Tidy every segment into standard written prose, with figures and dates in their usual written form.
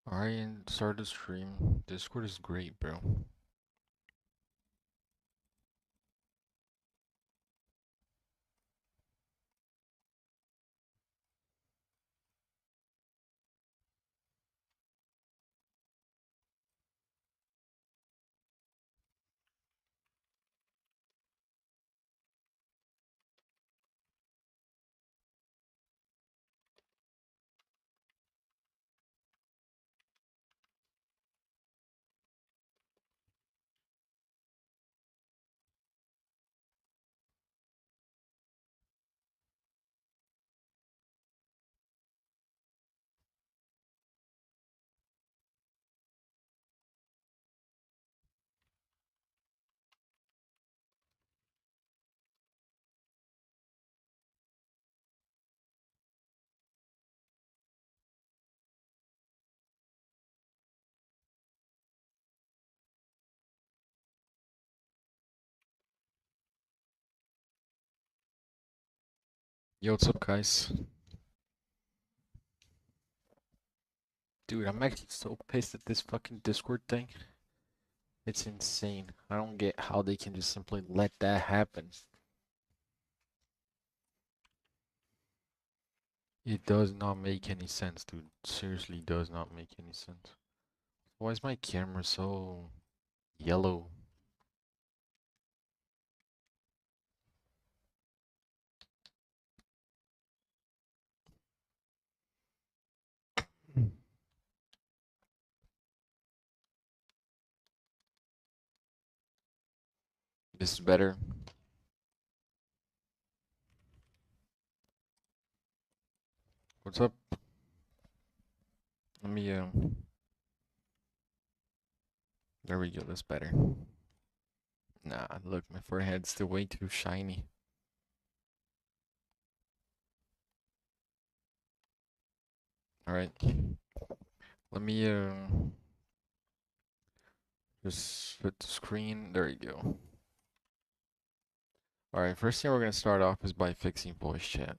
Alright, and start the stream. Discord is great, bro. Yo, what's up, guys? Dude, I'm actually so pissed at this fucking Discord thing. It's insane. I don't get how they can just simply let that happen. It does not make any sense, dude. Seriously, does not make any sense. Why is my camera so yellow? This is better. What's up? Let me, there we go, that's better. Nah, look, my forehead's still way too shiny. Alright. Let me, just put the screen. There you go. Alright, first thing we're gonna start off is by fixing voice chat.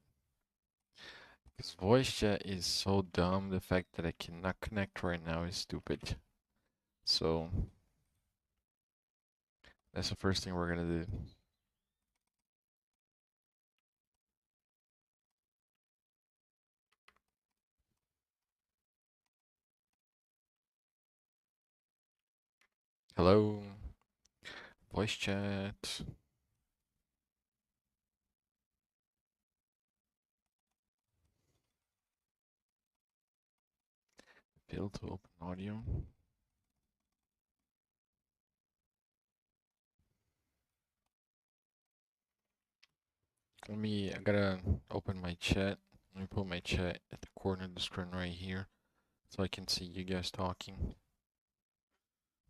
Because voice chat is so dumb, the fact that I cannot connect right now is stupid. So, that's the first thing we're gonna do. Hello? Voice chat. Fail to open audio. I gotta open my chat. Let me put my chat at the corner of the screen right here so I can see you guys talking.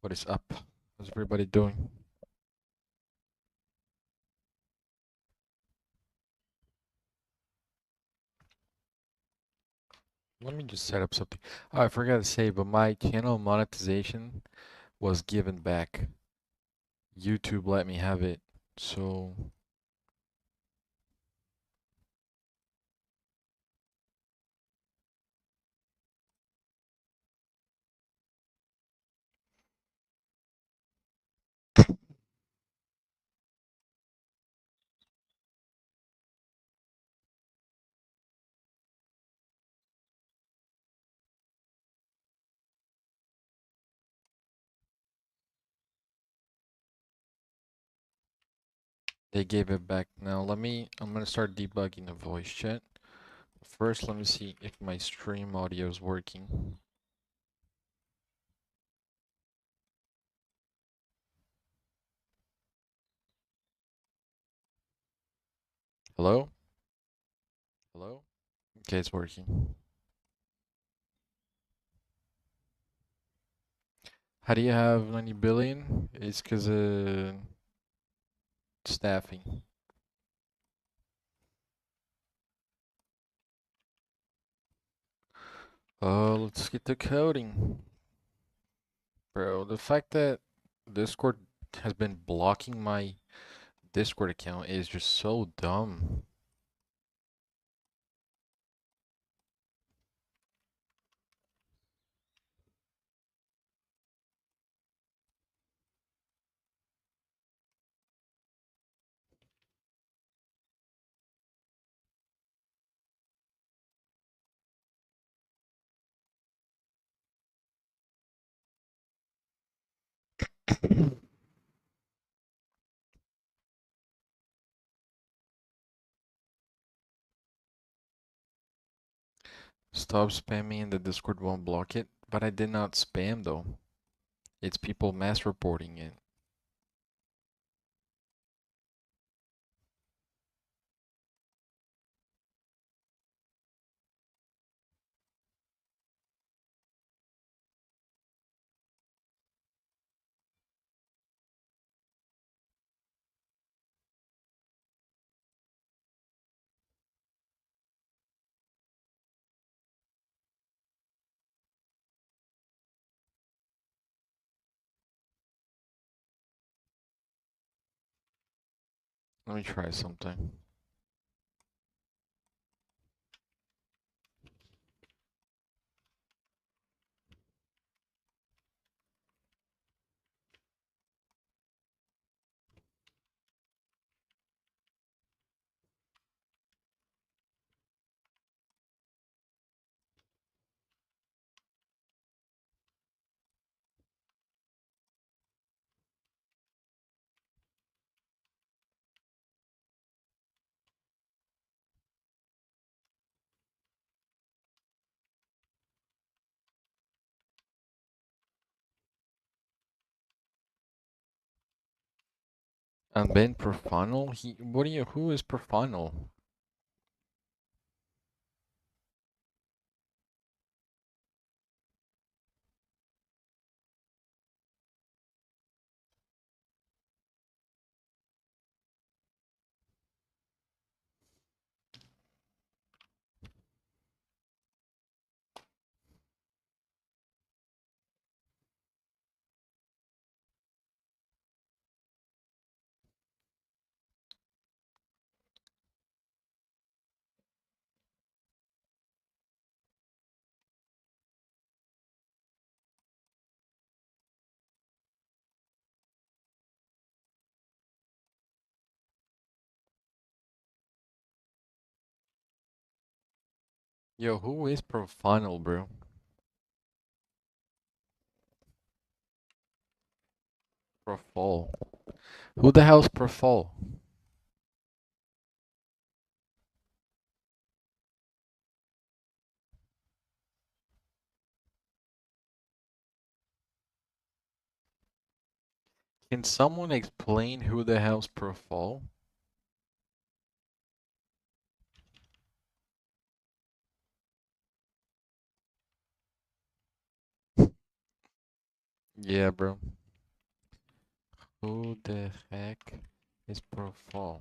What is up? How's everybody doing? Let me just set up something. Oh, I forgot to say, but my channel monetization was given back. YouTube let me have it. So, they gave it back. Now, I'm gonna start debugging the voice chat. First, let me see if my stream audio is working. Hello? Hello? Okay, it's working. How do you have 90 billion? It's because of staffing. Let's get to coding. Bro, the fact that Discord has been blocking my Discord account is just so dumb. Stop spamming and the Discord won't block it. But I did not spam though. It's people mass reporting it. Let me try something. And Ben Profano? Who is Profano? Yo, who is Profano, bro? Profol. Who the hell's Profol? Can someone explain who the hell's Profol? Yeah, bro. Who the heck is Profol?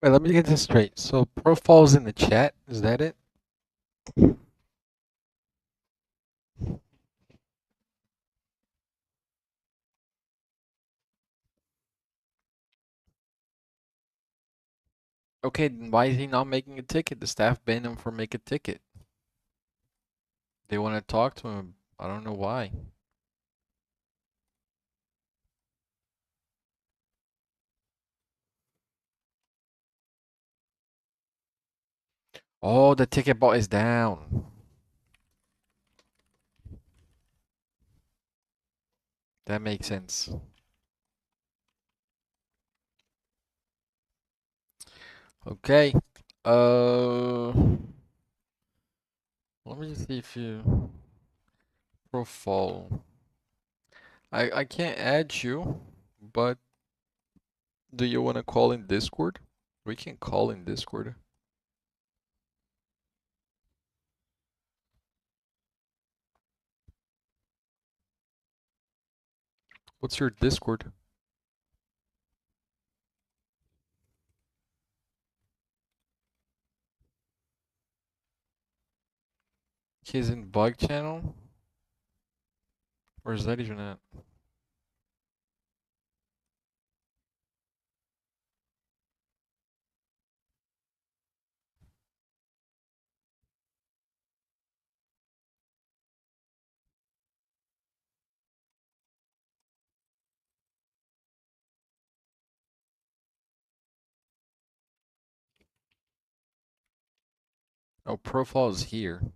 Wait, let me get this straight. So profile's in the chat, is that it? Okay, then why is he not making a ticket? The staff banned him for make a ticket. They want to talk to him. I don't know why. Oh, the ticket bot is down. That makes sense. Okay. Uh, let me see if you profile. I can't add you, but do you want to call in Discord? We can call in Discord. What's your Discord? He's in bug channel? Where's that even at? Oh, profile is here.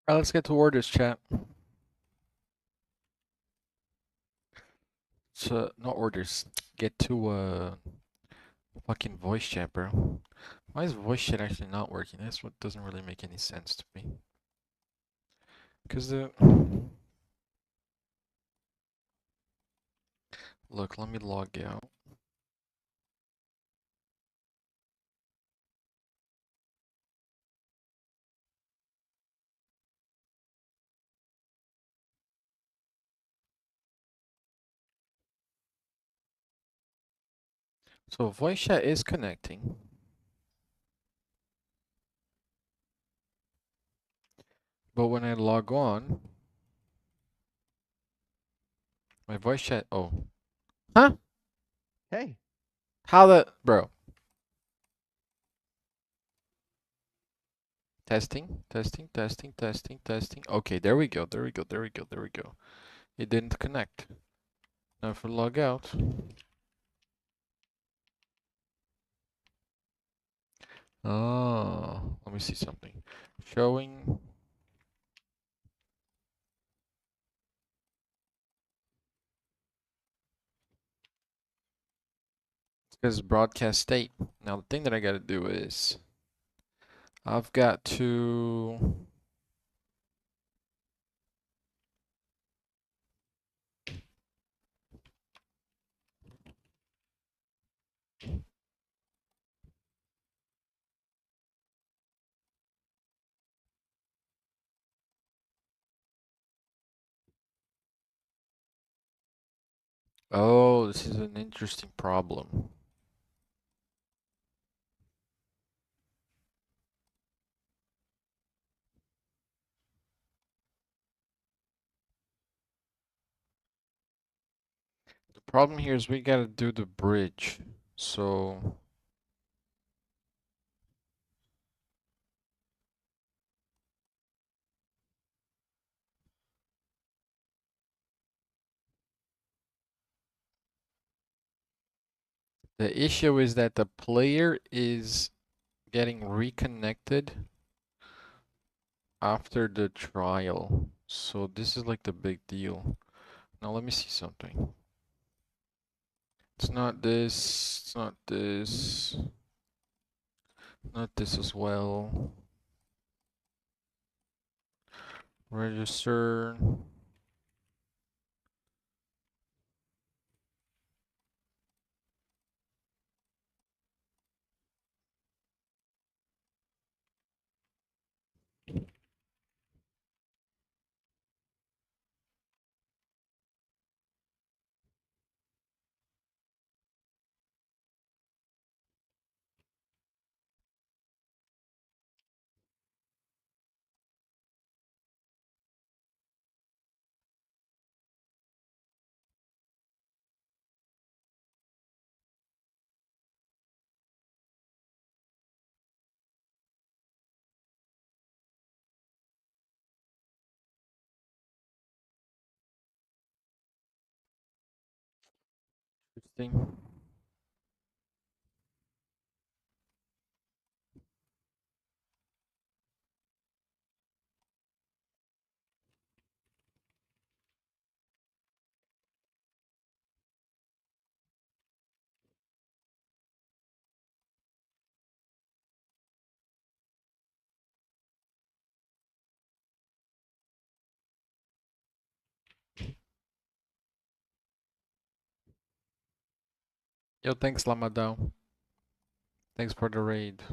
Alright, let's get to orders, chat. So, not orders. Get to fucking voice chat, bro. Why is voice chat actually not working? That's what doesn't really make any sense to me. Cause the look, let me log out. So voice chat is connecting, but when I log on, my voice chat. Oh, huh? Hey. How the bro? Testing, testing, testing, testing, testing. Okay, there we go. There we go. There we go. There we go. It didn't connect. Now if we log out, oh, let me see something. Showing. It says broadcast state. Now the thing that I gotta do is I've got to oh, this is an interesting problem. The problem here is we gotta do the bridge. So the issue is that the player is getting reconnected after the trial. So this is like the big deal. Now let me see something. It's not this, it's not this, not this as well. Register. Interesting. Yo, thanks Lamadao. Thanks for the raid.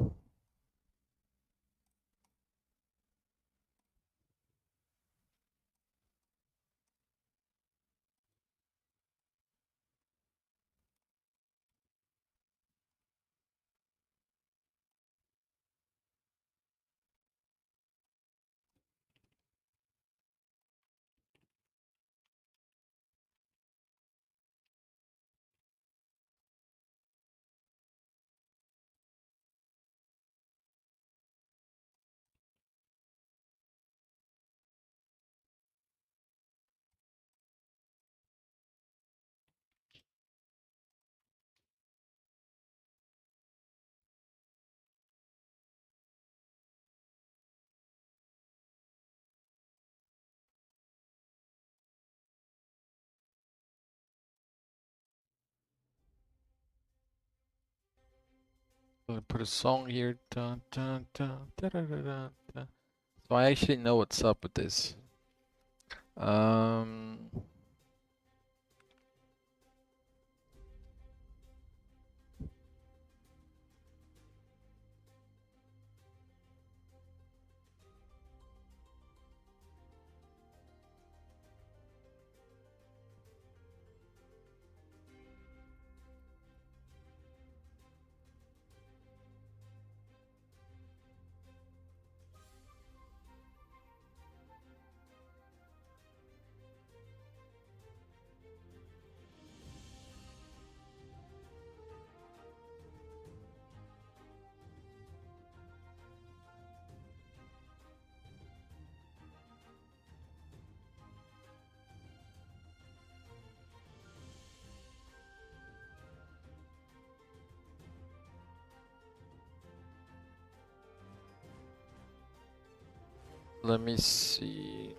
I'm gonna put a song here. Dun, dun, dun, da, da, da, da, da. So I actually know what's up with this. Um, Let me see.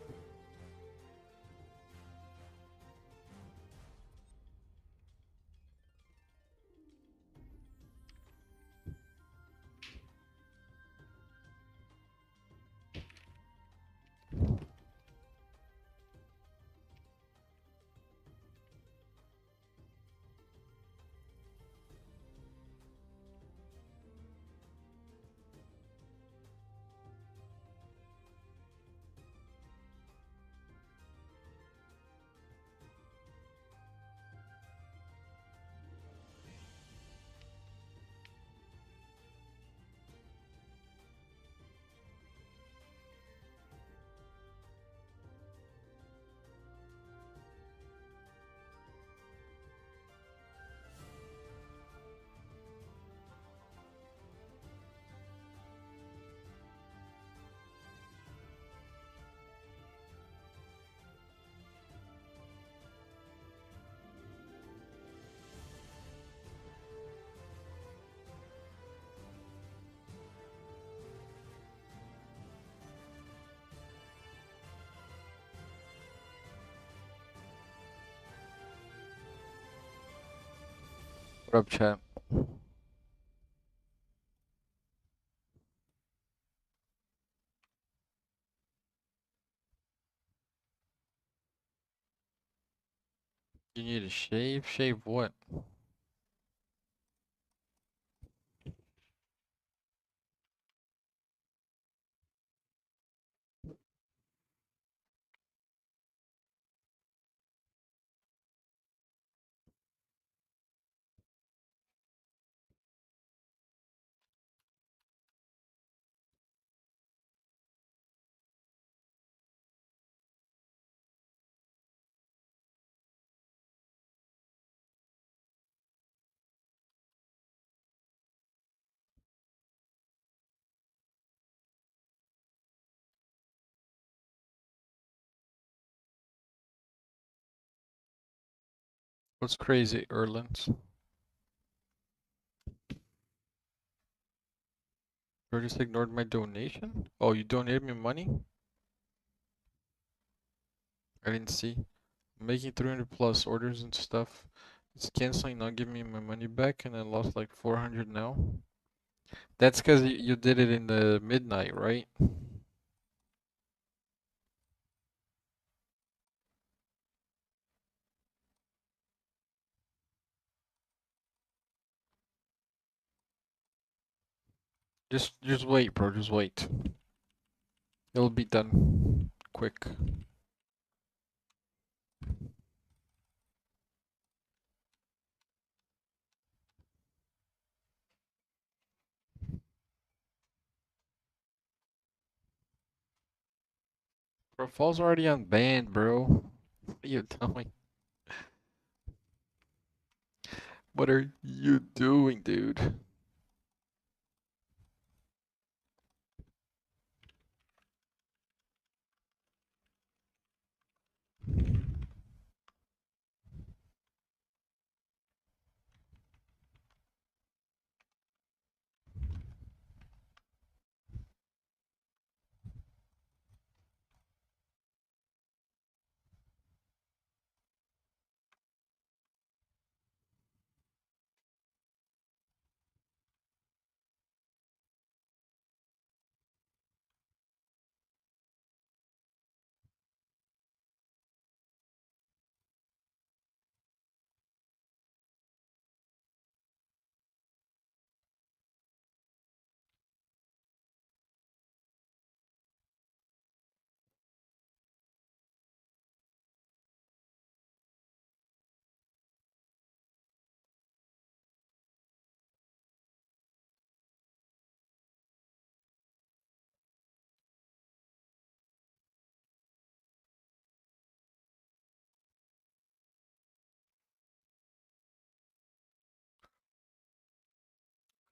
What up, chat? You need a shave? Shave what? What's crazy, Erland? You just ignored my donation? Oh, you donated me money? I didn't see. I'm making 300 plus orders and stuff. It's canceling, not giving me my money back, and I lost like 400 now. That's because you did it in the midnight, right? Just wait, bro. Just wait. It'll be done quick. Bro, Fall's already on band, bro. What are you doing? What are you doing, dude?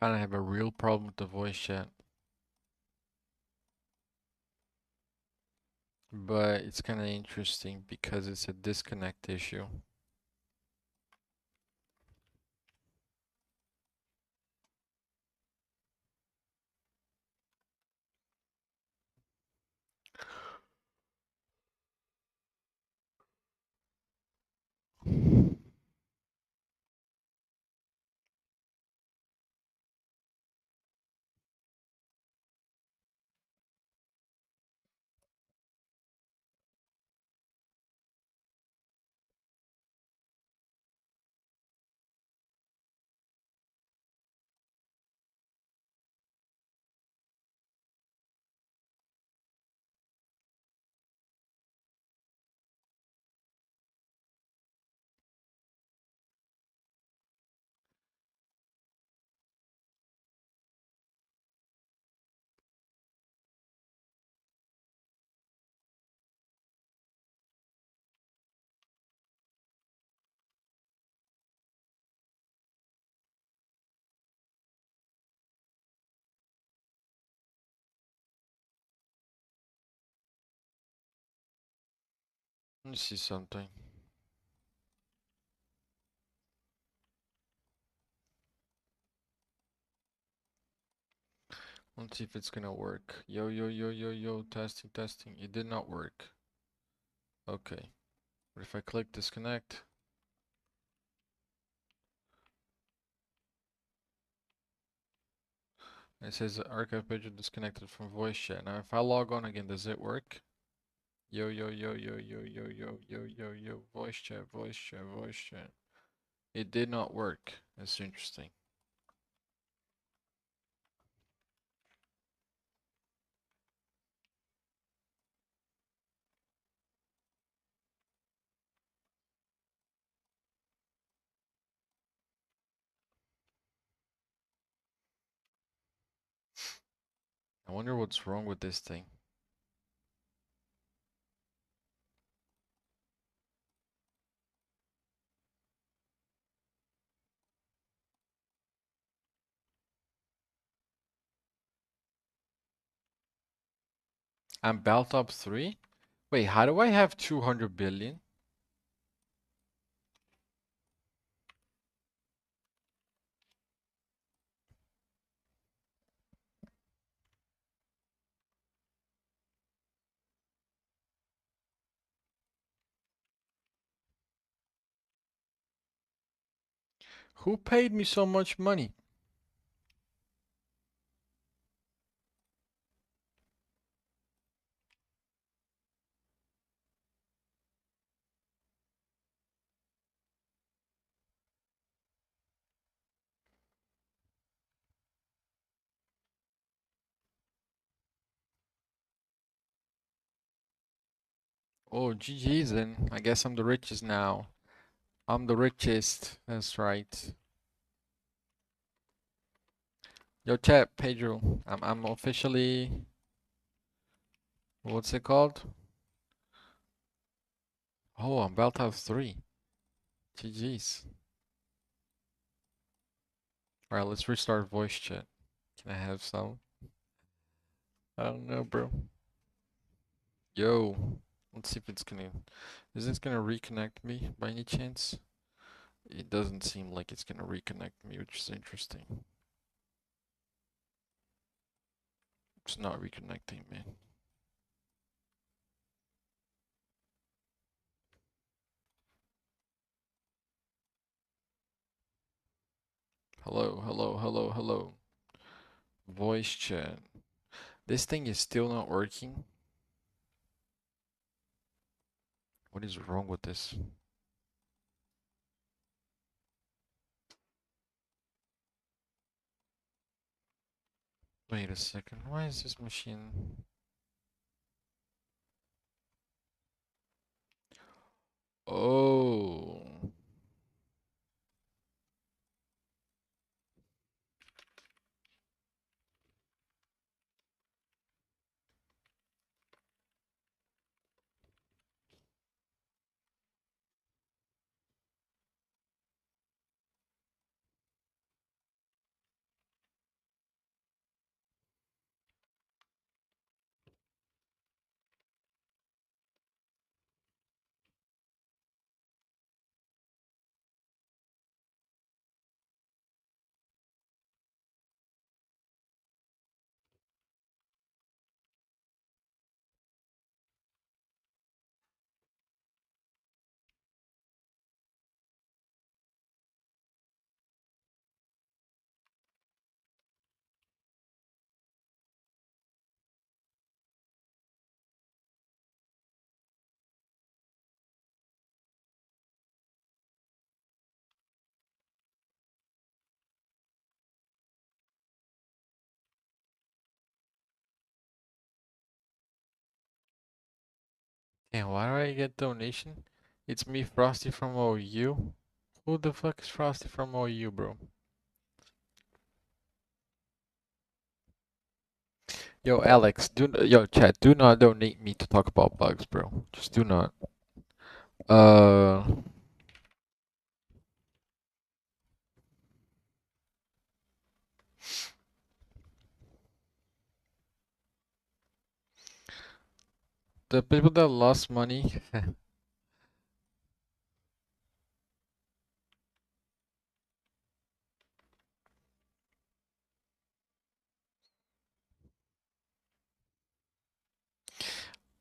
Kinda have a real problem with the voice chat. But it's kinda interesting because it's a disconnect issue. Let me see something. Let's see if it's gonna work. Yo, yo, yo, yo, yo, testing, testing. It did not work. Okay. But if I click disconnect, it says the archive page is disconnected from voice chat. Now if I log on again, does it work? Yo, yo, yo, yo, yo, yo, yo, yo, yo, yo, voice chat, voice chat, voice chat. It did not work. That's interesting. I wonder what's wrong with this thing. I'm belt up 3? Wait, how do I have 200 billion? Who paid me so much money? Oh, GG's then. I guess I'm the richest now. I'm the richest. That's right. Yo, chat, Pedro. I'm officially, what's it called? Oh, I'm belt up 3. GG's. Alright, let's restart voice chat. Can I have some? I don't know, bro. Yo, let's see if it's gonna. Is this gonna reconnect me by any chance? It doesn't seem like it's gonna reconnect me, which is interesting. It's not reconnecting me. Hello, hello, hello, hello. Voice chat. This thing is still not working. What is wrong with this? Wait a second. Why is this machine? Oh. Damn, why do I get donation? It's me, Frosty from OU. Who the fuck is Frosty from OU, bro? Yo, Alex, yo, chat, do not donate me to talk about bugs, bro. Just do not. Uh, the people that lost money,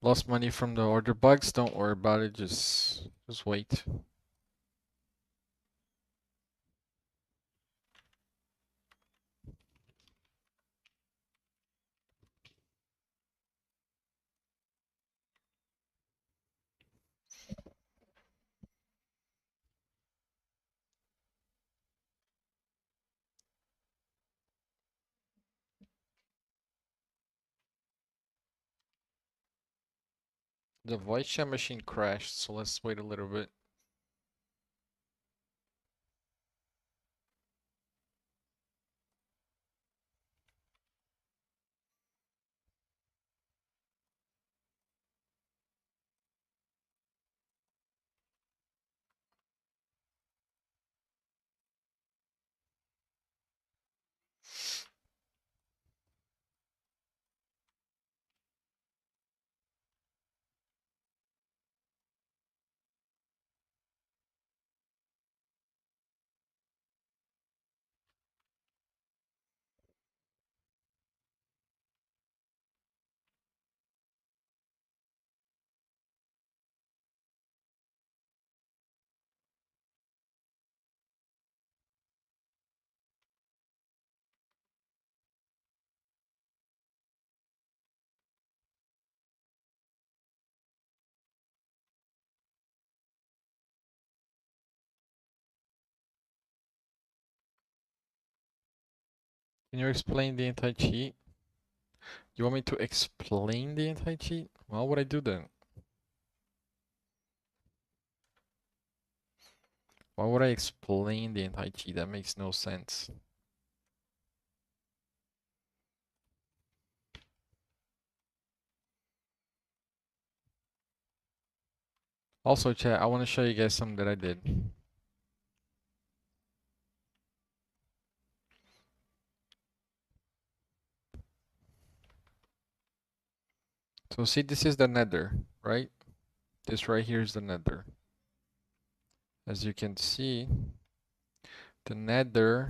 Lost money from the order bugs. Don't worry about it. Just wait. The voice chat machine crashed, so let's wait a little bit. Can you explain the anti-cheat? You want me to explain the anti-cheat? Why would I do that? Why would I explain the anti-cheat? That makes no sense. Also, chat, I want to show you guys something that I did. So see, this is the nether, right? This right here is the nether. As you can see, the nether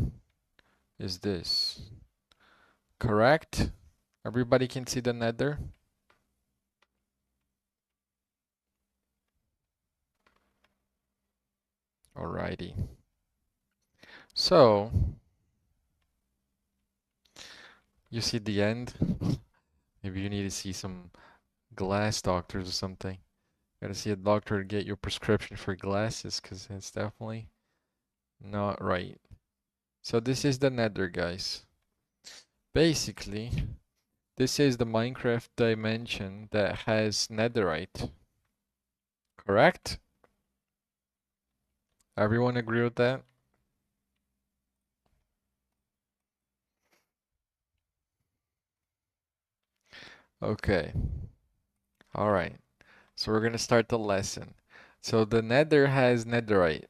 is this. Correct? Everybody can see the nether? Alrighty. So, you see the end? Maybe you need to see some glass doctors or something. Gotta see a doctor to get your prescription for glasses, because it's definitely not right. So this is the nether, guys. Basically, this is the Minecraft dimension that has netherite. Correct? Everyone agree with that? Okay. Alright. So we're gonna start the lesson. So the nether has netherite.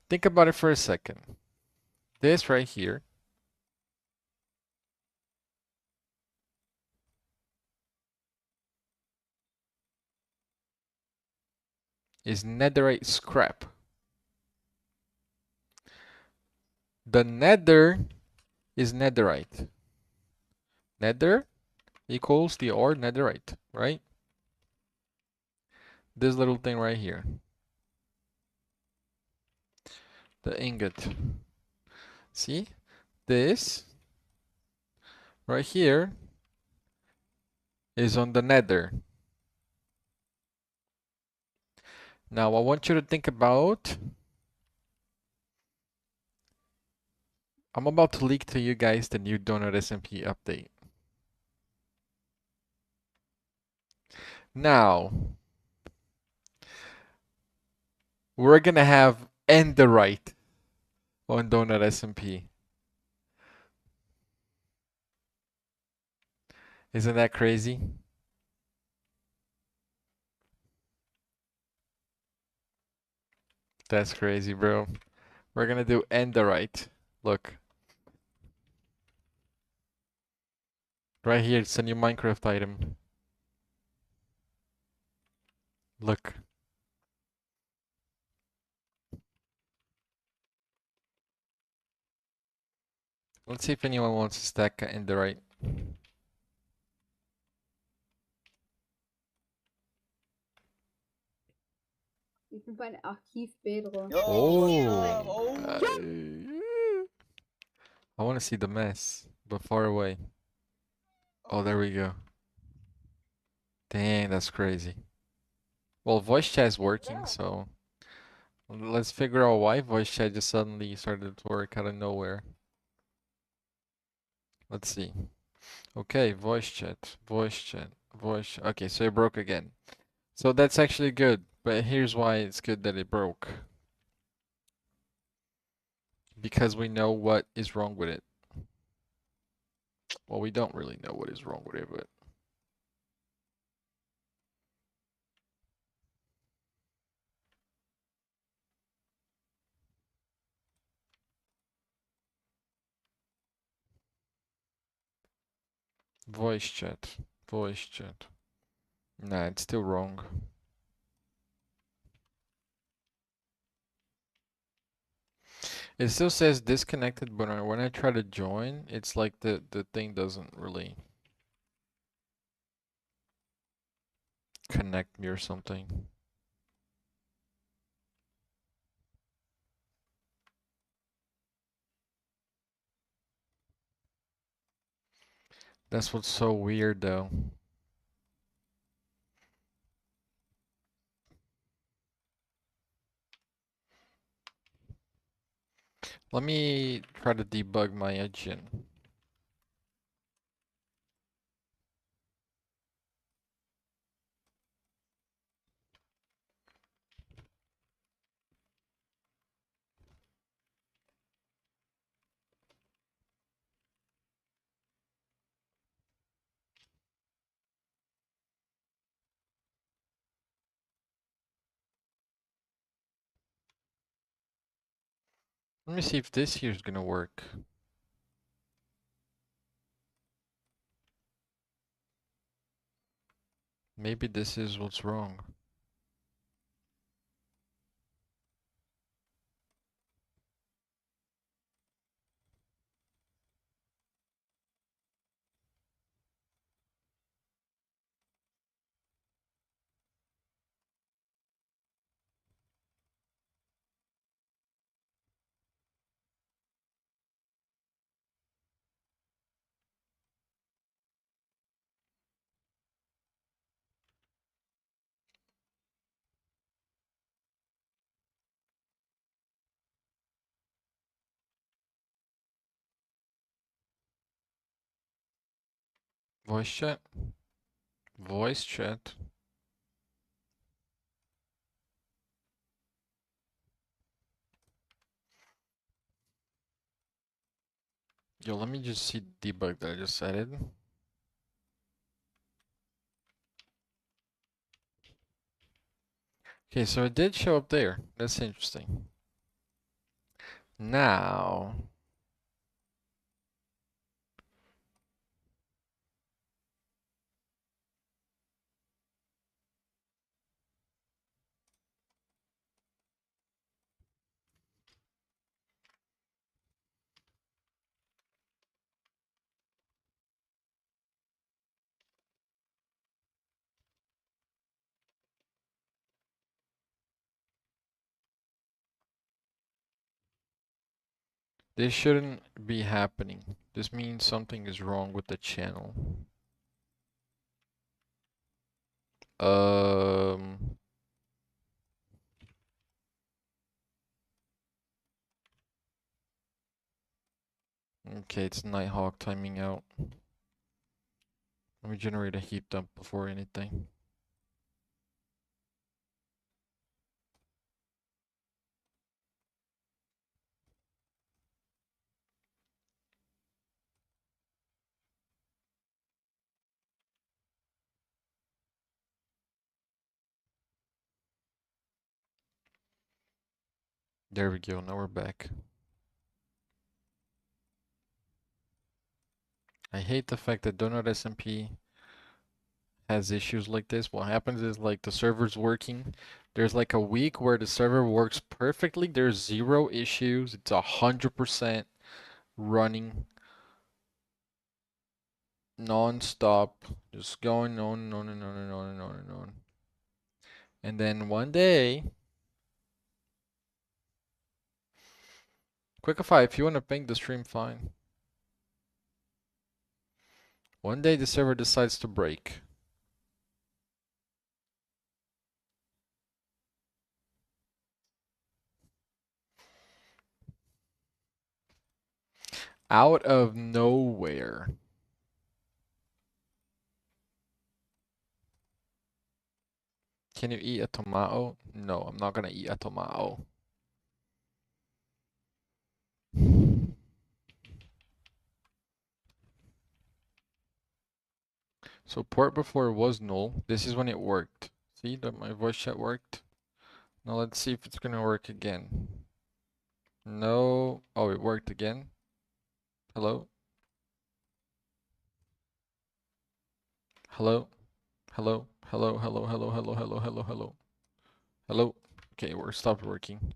Think about it for a second. This right here is netherite scrap. The nether is netherite. Nether equals the ore netherite, right? This little thing right here. The ingot. See? This right here is on the nether. Now I want you to think about, I'm about to leak to you guys the new Donut SMP update. Now, we're gonna have Enderite on Donut SMP. Isn't that crazy? That's crazy, bro. We're gonna do Enderite. Look. Right here, it's a new Minecraft item. Look. Let's see if anyone wants to stack Enderite. Ich bin bei Archiv Pedro. Oh, I want to see the mess, but far away. Oh, there we go. Dang, that's crazy. Well, voice chat is working, so let's figure out why voice chat just suddenly started to work out of nowhere. Let's see. Okay, voice chat, voice chat, voice. Okay, so it broke again. So that's actually good, but here's why it's good that it broke. Because we know what is wrong with it. Well, we don't really know what is wrong with it, but voice chat, voice chat. Nah, it's still wrong. It still says disconnected, but when I try to join, it's like the thing doesn't really connect me or something. That's what's so weird though. Let me try to debug my engine. Let me see if this here's gonna work. Maybe this is what's wrong. Voice chat? Voice chat? Yo, let me just see the debug that I just added. Okay, so it did show up there. That's interesting. Now, this shouldn't be happening. This means something is wrong with the channel. Um, okay, it's Nighthawk timing out. Let me generate a heap dump before anything. There we go, now we're back. I hate the fact that Donut SMP has issues like this. What happens is like the server's working. There's like a week where the server works perfectly. There's zero issues. It's 100% running non-stop, just going on and on and on and on and on and on. And then one day, Quickify, if you want to ping the stream, fine. One day the server decides to break. Out of nowhere. Can you eat a tomato? No, I'm not gonna eat a tomato. So port before was null. This is when it worked. See that my voice chat worked? Now let's see if it's gonna work again. No. Oh, it worked again. Hello? Hello? Hello? Hello? Hello? Hello? Hello? Hello? Hello? Hello? Hello? Okay, we're stopped working.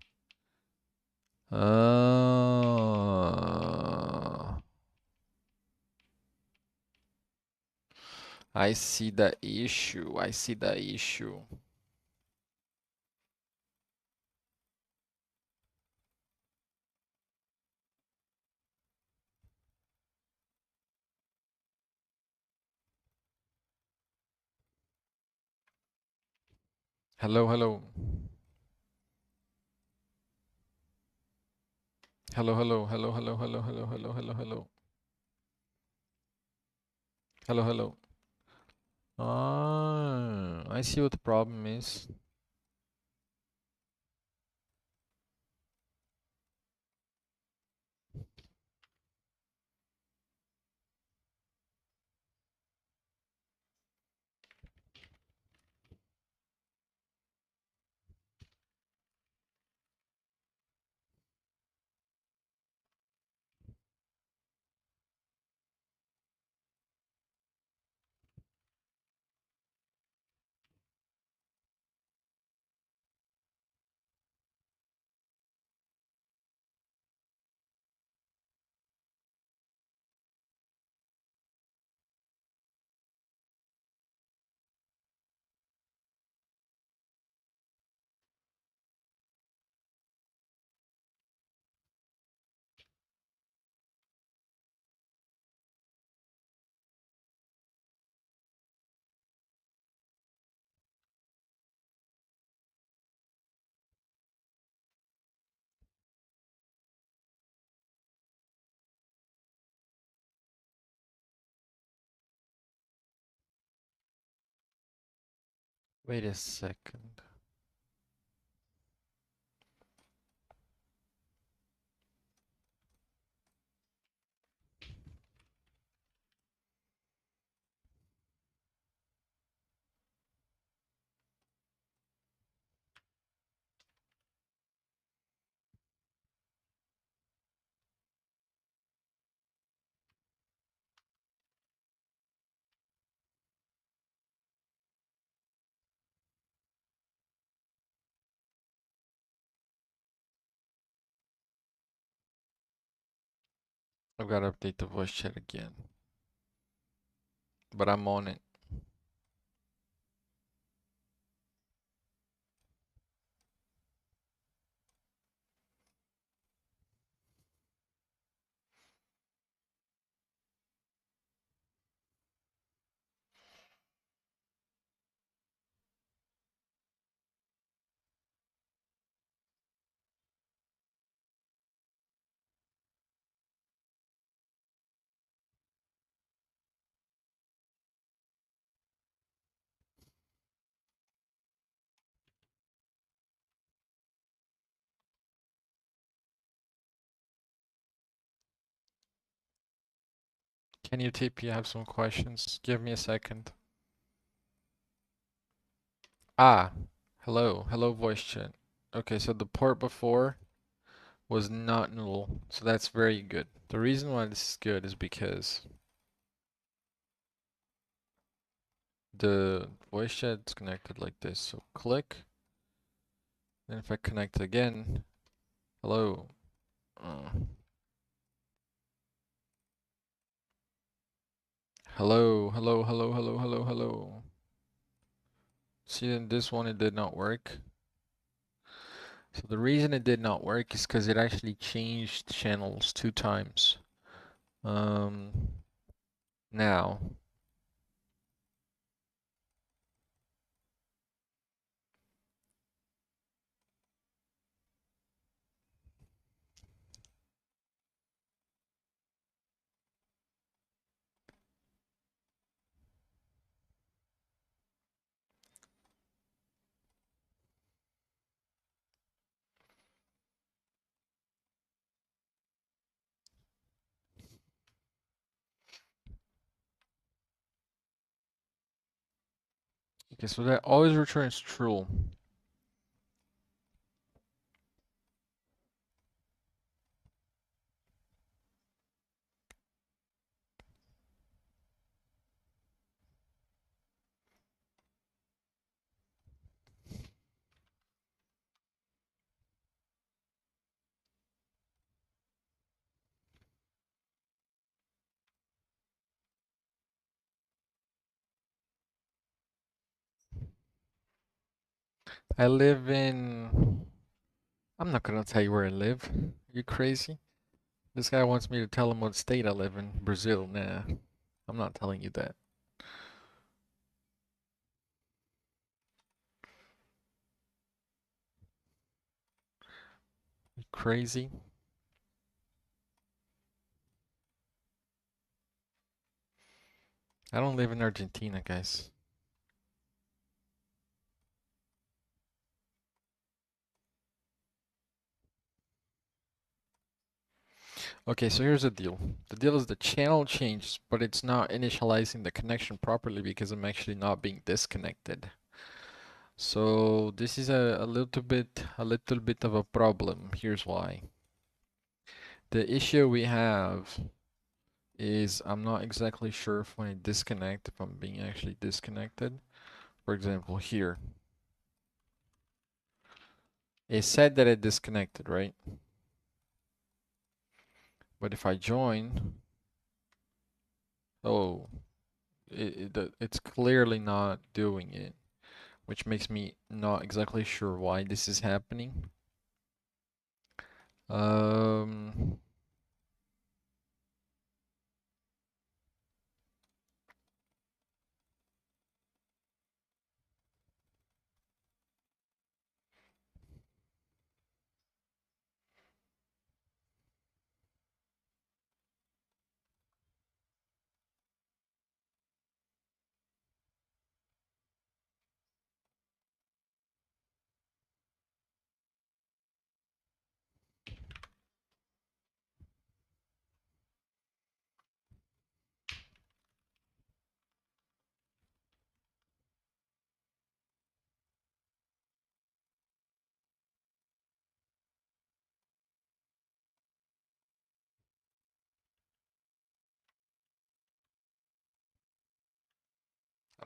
I see the issue. I see the issue. Hello, hello. Hello, hello, hello, hello, hello, hello, hello, hello, hello. Hello, hello. Ah, I see what the problem is. Wait a second. I've got to update the voice chat again. But I'm on it. Can you TP? I have some questions. Give me a second. Ah, hello. Hello, voice chat. Okay, so the port before was not null, so that's very good. The reason why this is good is because the voice chat's connected like this. So click, then if I connect again, hello. Uh, hello, hello, hello, hello, hello, hello. See, in this one it did not work. So the reason it did not work is because it actually changed channels 2 times. Now, okay, so that always returns true. I live in. I'm not gonna tell you where I live. You crazy? This guy wants me to tell him what state I live in. Brazil. Nah, I'm not telling you that. You crazy? I don't live in Argentina, guys. Okay, so here's the deal. The deal is the channel changes, but it's not initializing the connection properly because I'm actually not being disconnected. So this is a little bit of a problem. Here's why. The issue we have is I'm not exactly sure if when I disconnect, if I'm being actually disconnected. For example, here. It said that it disconnected, right? But if I join, oh, it's clearly not doing it, which makes me not exactly sure why this is happening. Um,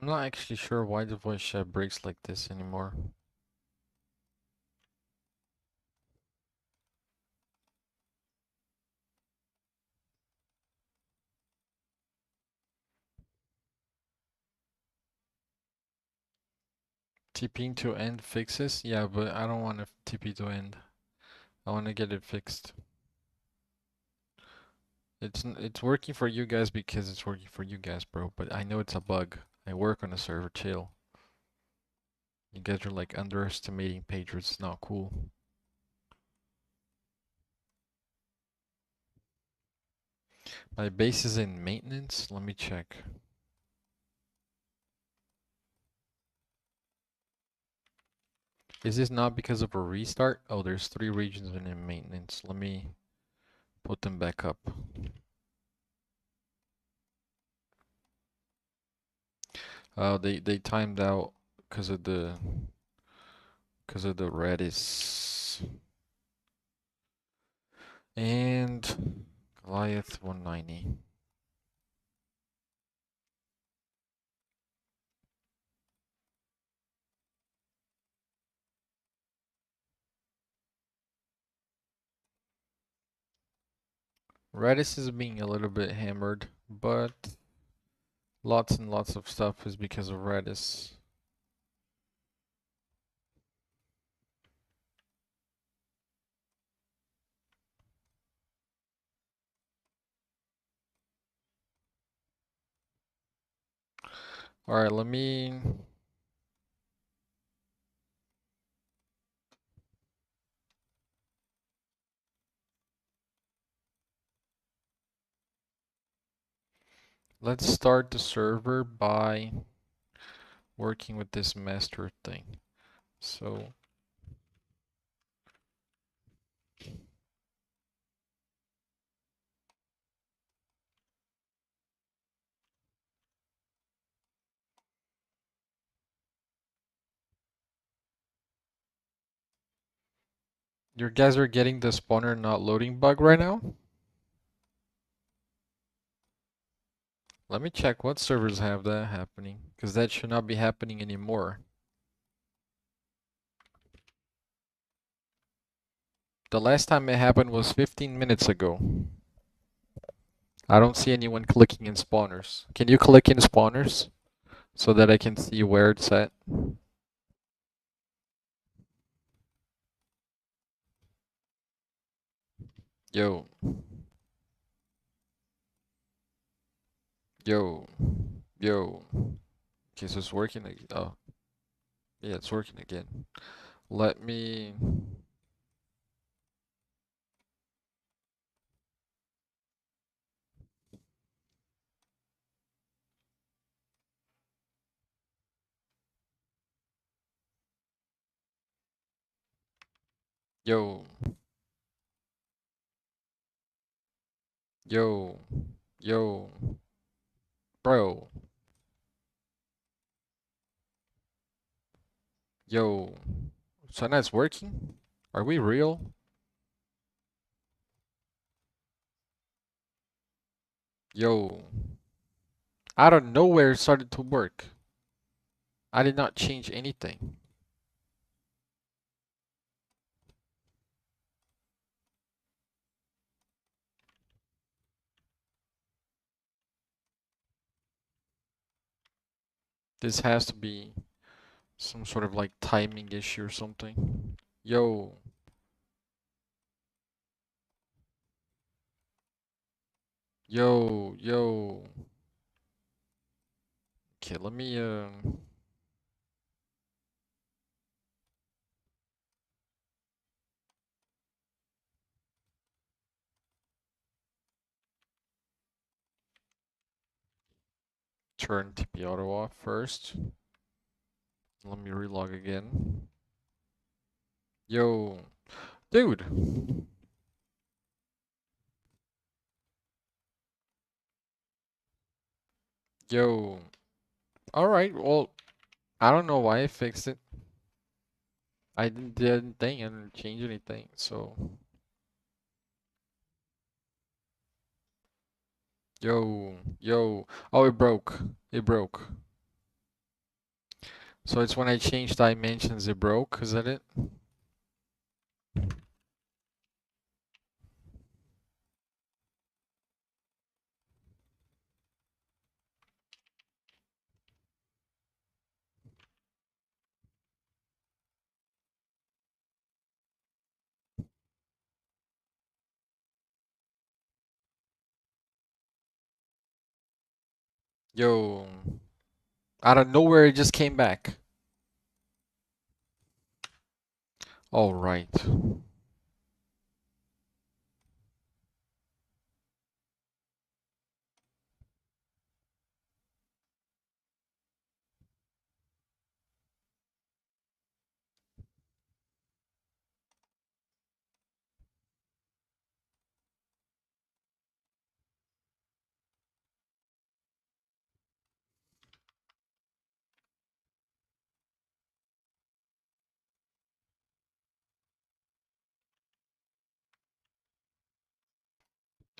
I'm not actually sure why the voice chat breaks like this anymore. TPing to end fixes? Yeah, but I don't want to TP to end. I want to get it fixed. It's working for you guys because it's working for you guys, bro. But I know it's a bug. I work on a server, chill. You guys are like underestimating page rates. It's not cool. My base is in maintenance. Let me check. Is this not because of a restart? Oh, there's 3 regions in maintenance. Let me put them back up. Oh, they timed out because of the Redis and Goliath 190. Redis is being a little bit hammered, but lots and lots of stuff is because of Redis. Alright, let me... Let's start the server by working with this master thing. So, you guys are getting the spawner not loading bug right now? Let me check what servers have that happening, because that should not be happening anymore. The last time it happened was 15 minutes ago. I don't see anyone clicking in spawners. Can you click in spawners so that I can see where it's at? Yo, yo, yo. Okay, so it's working again. Oh, yeah, it's working again. Let me... Yo, yo, yo, bro, yo. So now it's working? Are we real? Yo. Out of nowhere it started to work. I did not change anything. This has to be some sort of like timing issue or something. Yo, yo. Okay, let me turn TP auto off first. Let me relog again. Yo, dude. Yo. Alright, well, I don't know why I fixed it. I didn't do anything and change anything, so. Yo. Oh, it broke. It broke. So it's when I changed dimensions it broke, is that it? Yo. Out of nowhere it just came back. Alright.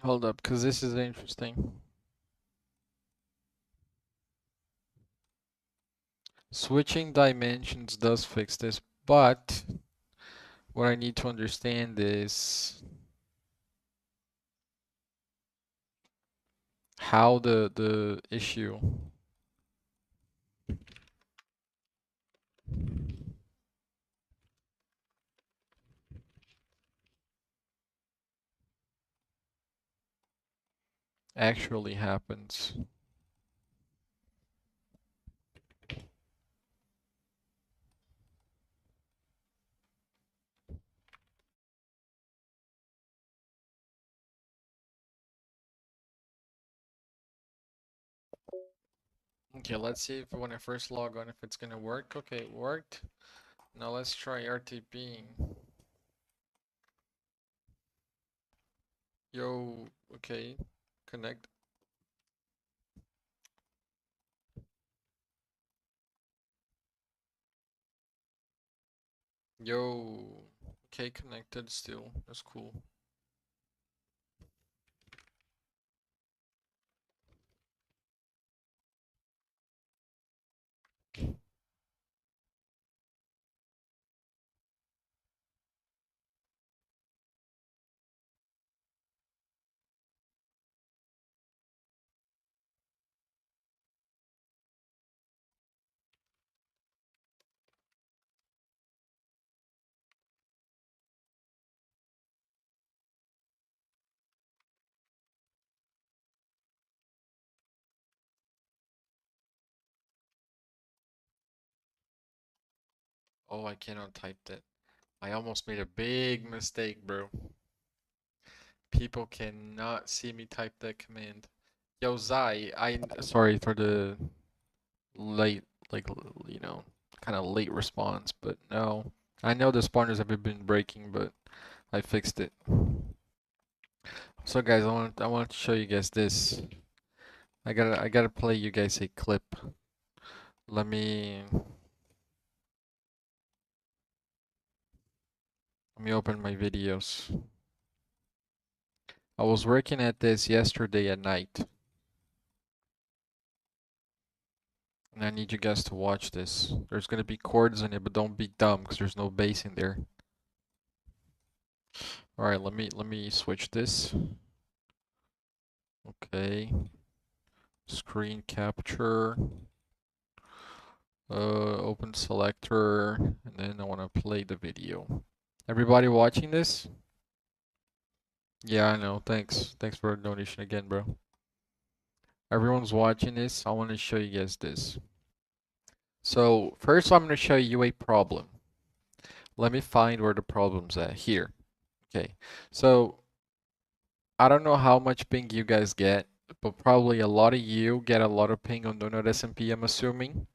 Hold up, because this is interesting. Switching dimensions does fix this, but what I need to understand is how the issue actually happens. Okay, let's see if when I first log on if it's gonna work. Okay, it worked. Now let's try RTPing. Yo, okay, connect. Yo, okay, connected still. That's cool. Oh, I cannot type that. I almost made a big mistake, bro. People cannot see me type that command. Yo, Zai, sorry for the late, like, kind of late response, but no. I know the spawners have been breaking, but I fixed it. So guys, I want to show you guys this. I gotta play you guys a clip. Let me open my videos. I was working at this yesterday at night, and I need you guys to watch this. There's gonna be chords in it, but don't be dumb, because there's no bass in there. Alright, let me switch this. Okay. Screen capture. Open selector, and then I wanna play the video. Everybody watching this? Yeah, I know. Thanks. Thanks for the donation again, bro. Everyone's watching this. I want to show you guys this. So first I'm going to show you a problem. Let me find where the problem's at. Here. Okay. So I don't know how much ping you guys get, but probably a lot of you get a lot of ping on Donut SMP, I'm assuming.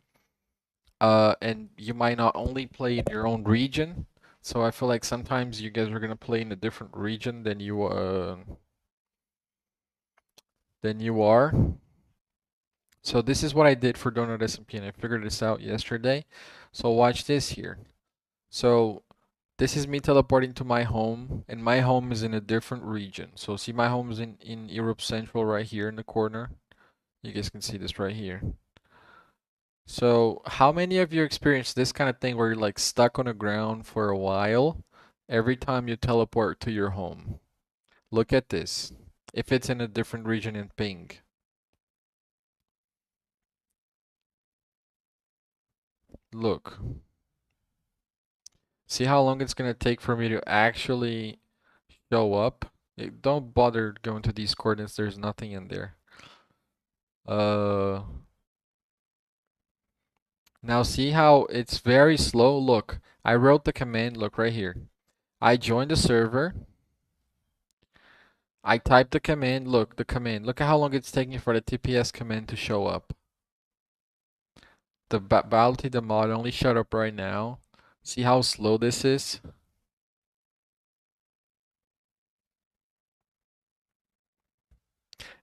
And you might not only play in your own region. So I feel like sometimes you guys are gonna play in a different region than you are. So this is what I did for Donut SMP, and I figured this out yesterday. So watch this here. So this is me teleporting to my home, and my home is in a different region. So see, my home is in Europe Central right here in the corner. You guys can see this right here. So how many of you experienced this kind of thing where you're like stuck on the ground for a while every time you teleport to your home? Look at this. If it's in a different region in ping. Look. See how long it's gonna take for me to actually show up? Don't bother going to these coordinates, there's nothing in there. Uh, Now see how it's very slow? Look, I wrote the command, look right here. I joined the server, I typed the command, look, the command. Look at how long it's taking for the TPS command to show up. The Balti, the mod only showed up right now. See how slow this is?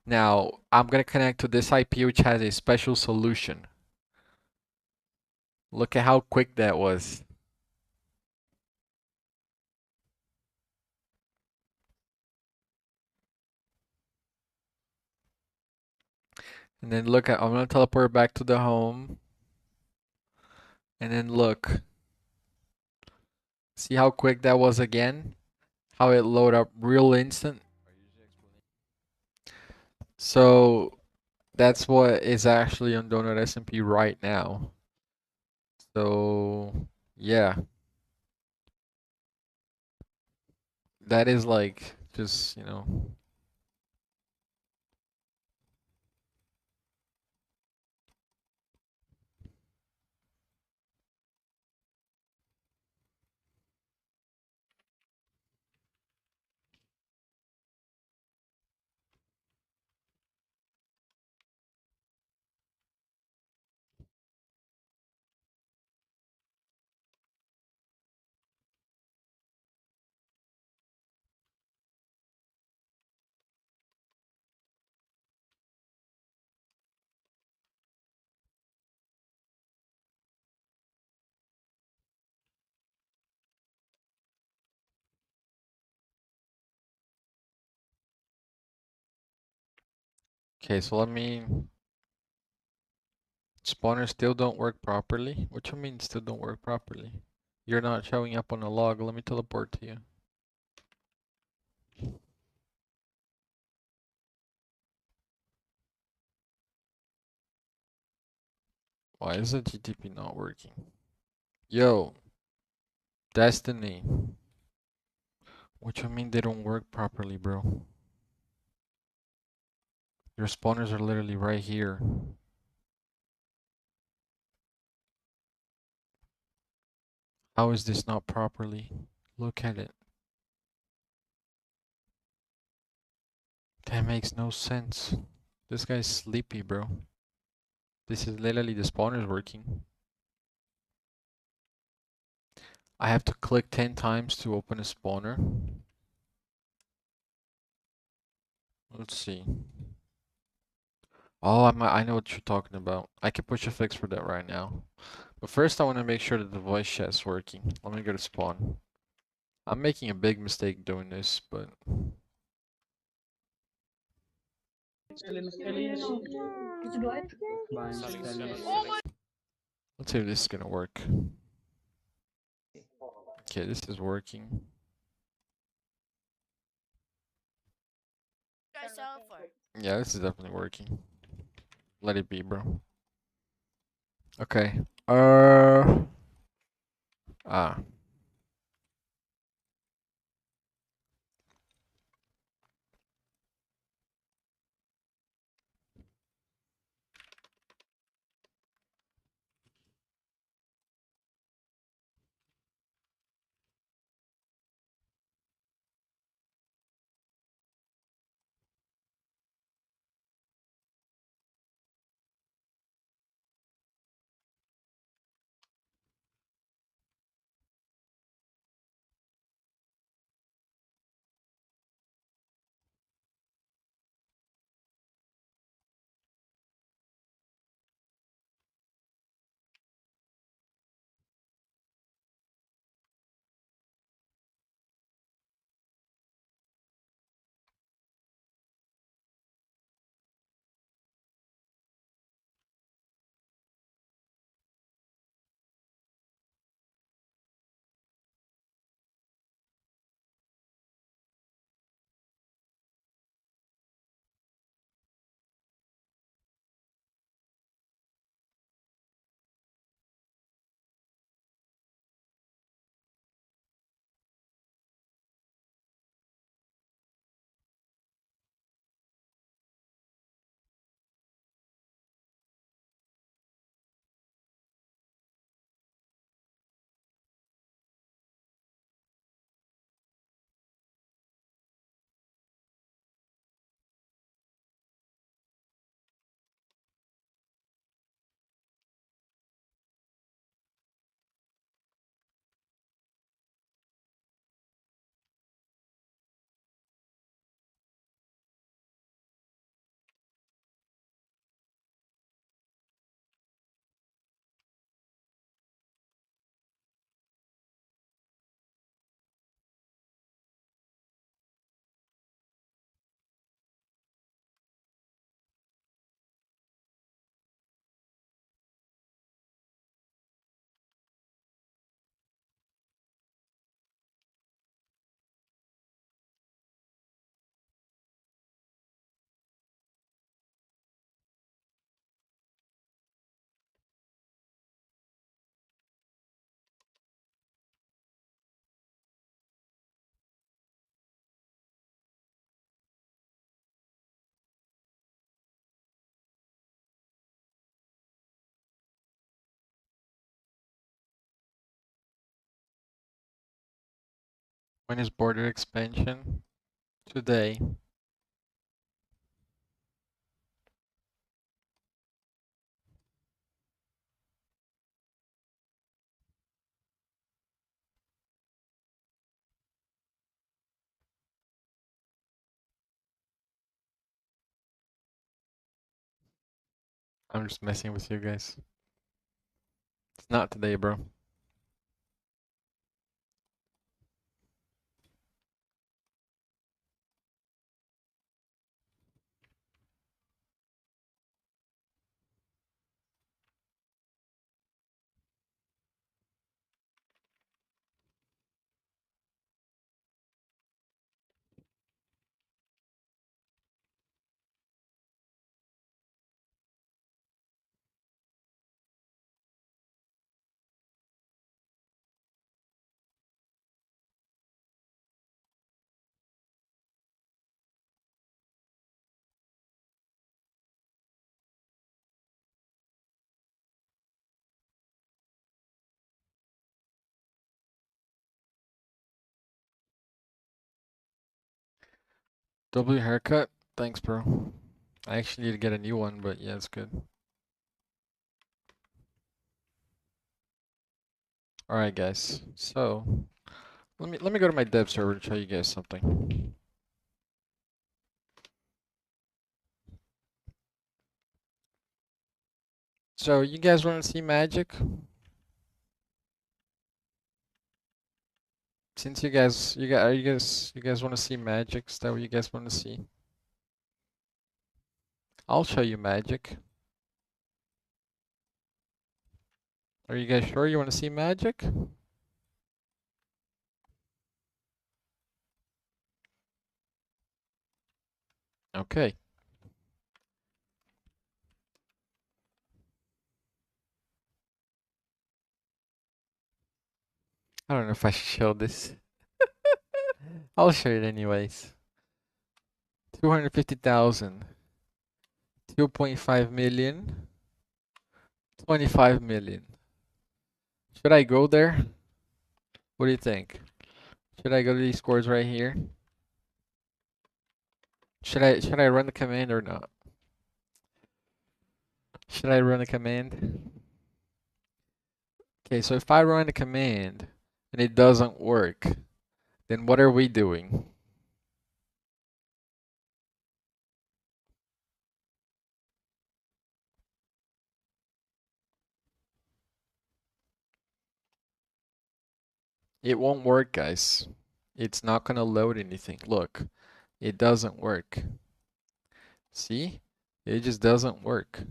Now, I'm gonna connect to this IP which has a special solution. Look at how quick that was. And then look at, I'm gonna teleport back to the home. And then look. See how quick that was again? How it load up real instant? So that's what is actually on Donut SMP right now. So yeah, that is like just, Okay, so let me. Spawners still don't work properly? What you mean still don't work properly? You're not showing up on the log. Let me teleport to you. Why is the GTP not working? Yo, Destiny. What you mean they don't work properly, bro? Your spawners are literally right here. How is this not properly? Look at it. That makes no sense. This guy's sleepy, bro. This is literally the spawners working. I have to click 10 times to open a spawner. Let's see. Oh, I know what you're talking about. I can push a fix for that right now. But first I want to make sure that the voice chat's working. Let me go to spawn. I'm making a big mistake doing this, but let's see if this is gonna work. Okay, this is working. Yeah, this is definitely working. Let it be, bro. Okay. Ah. When is border expansion? Today. I'm just messing with you guys. It's not today, bro. W haircut? Thanks, bro. I actually need to get a new one, but yeah, it's good. Alright, guys. So, let me go to my dev server and show you guys something. So, you guys want to see magic? Since you guys want to see magic? Is that what you guys want to see? I'll show you magic. Are you guys sure you want to see magic? Okay. I don't know if I should show this. I'll show it anyways. 250,000, 2.5 million, 25 million. Should I go there? What do you think? Should I go to these scores right here? Should I run the command or not? Should I run the command? Okay, so if I run the command and it doesn't work, then what are we doing? It won't work, guys. It's not gonna load anything. Look, it doesn't work. See? It just doesn't work.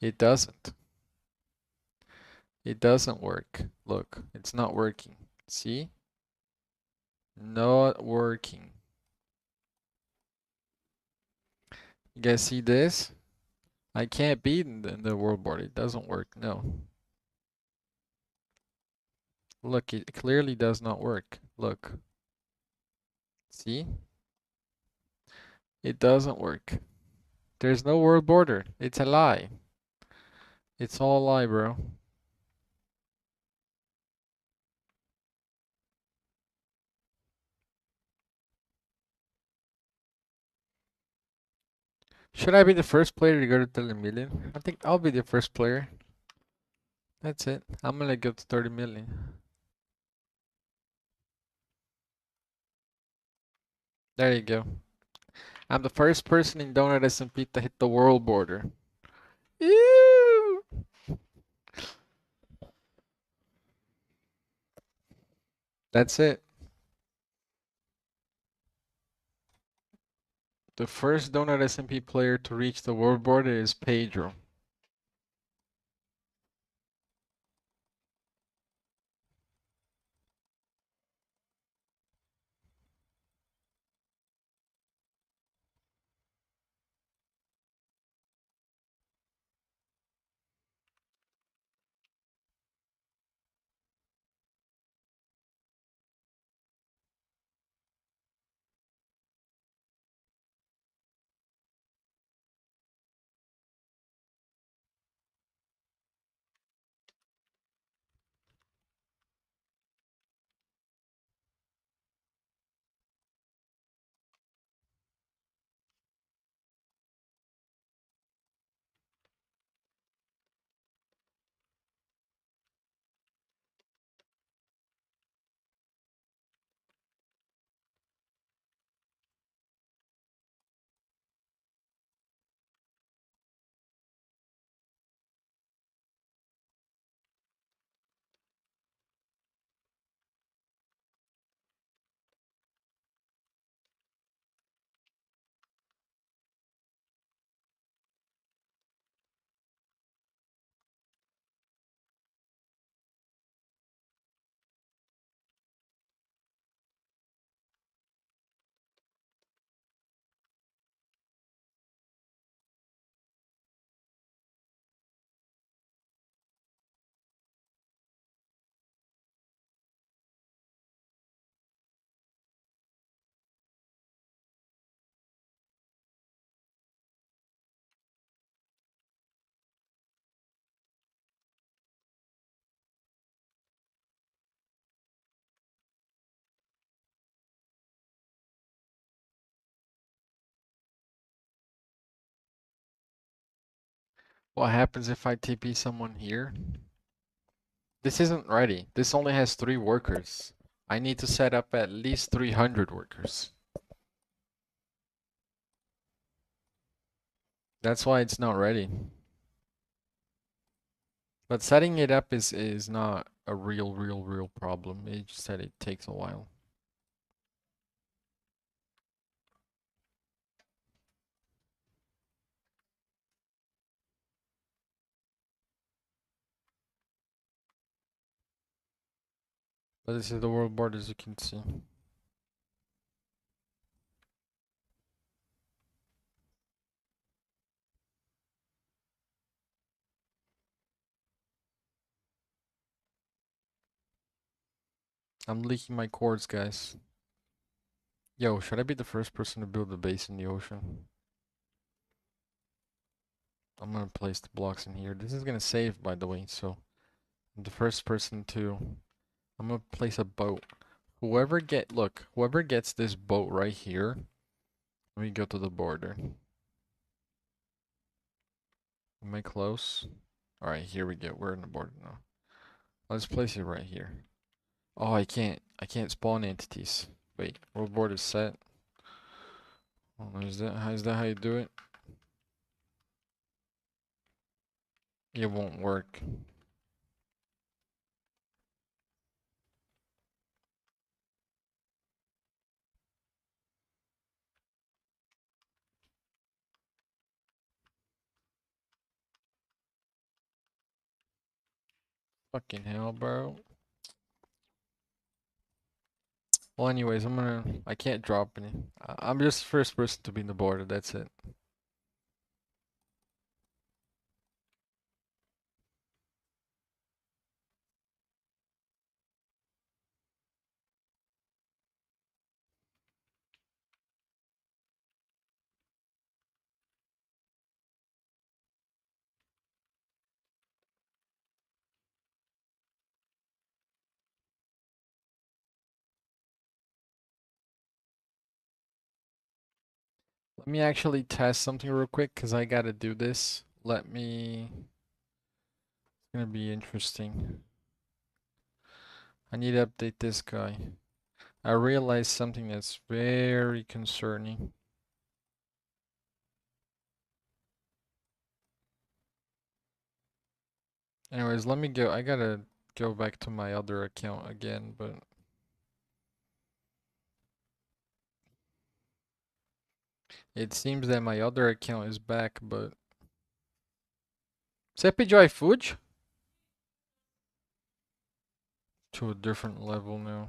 It doesn't. It doesn't work. Look, it's not working. See? Not working. You guys see this? I can't beat in the world board. It doesn't work. No. Look, it clearly does not work. Look. See? It doesn't work. There's no world border. It's a lie. It's all a lie, bro. Should I be the first player to go to 30 million? I think I'll be the first player. That's it. I'm gonna go to 30 million. There you go. I'm the first person in Donut SMP to hit the world border. Ew! That's it. The first Donut SMP player to reach the world border is Pedro. What happens if I TP someone here? This isn't ready. This only has 3 workers. I need to set up at least 300 workers. That's why it's not ready. But setting it up is not a real problem. It's just that it takes a while. But this is the world board, as you can see. I'm leaking my cords, guys. Yo, should I be the first person to build a base in the ocean? I'm gonna place the blocks in here. This is gonna save, by the way, so I'm the first person to... I'm gonna place a boat. Whoever gets this boat right here, let me go to the border. Am I close? Alright, here we go. We're in the border now. Let's place it right here. Oh, I can't spawn entities. Wait, world board is set. Oh, is that how you do it? It won't work. Fucking hell, bro. Well, anyways, I can't drop any. I'm just the first person to be in the border, that's it. Let me actually test something real quick, because I gotta do this. It's gonna be interesting. I need to update this guy. I realized something that's very concerning. Anyways, let me go. I gotta go back to my other account again, but it seems that my other account is back, but SMP Joy Fuge to a different level now.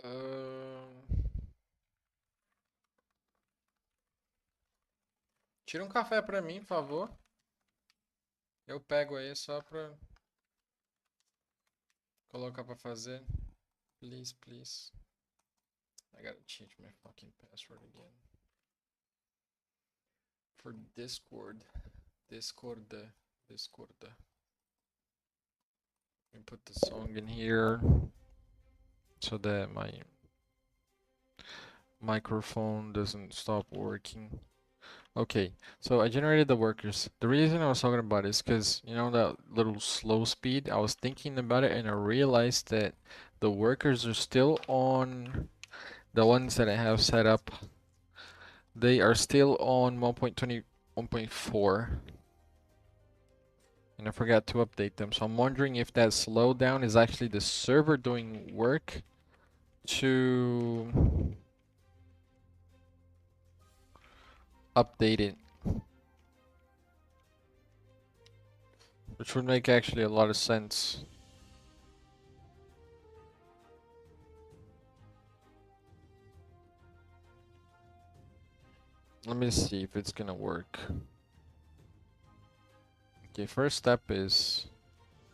Um, Tira um café pra mim, por favor. Eu pego aí só pra colocar pra fazer. Please, please. I gotta change my fucking password again. For Discord. Discord. Discord. Let me put the song in here so that my microphone doesn't stop working. Okay, so I generated the workers. The reason I was talking about it is because, you know, that little slow speed? I was thinking about it and I realized that the workers are still on the ones that I have set up. They are still on 1.20, 1.4. And I forgot to update them. So I'm wondering if that slowdown is actually the server doing work to update it. Which would make actually a lot of sense. Let me see if it's gonna work. Okay, first step is,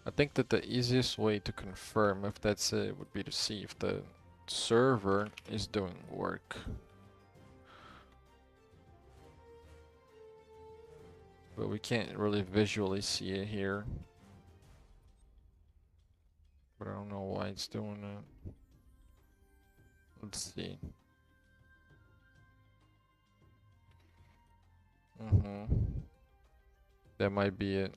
I think that the easiest way to confirm if that's it would be to see if the server is doing work. But we can't really visually see it here. But I don't know why it's doing it. Let's see. That might be it.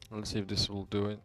Let's see if this will do it.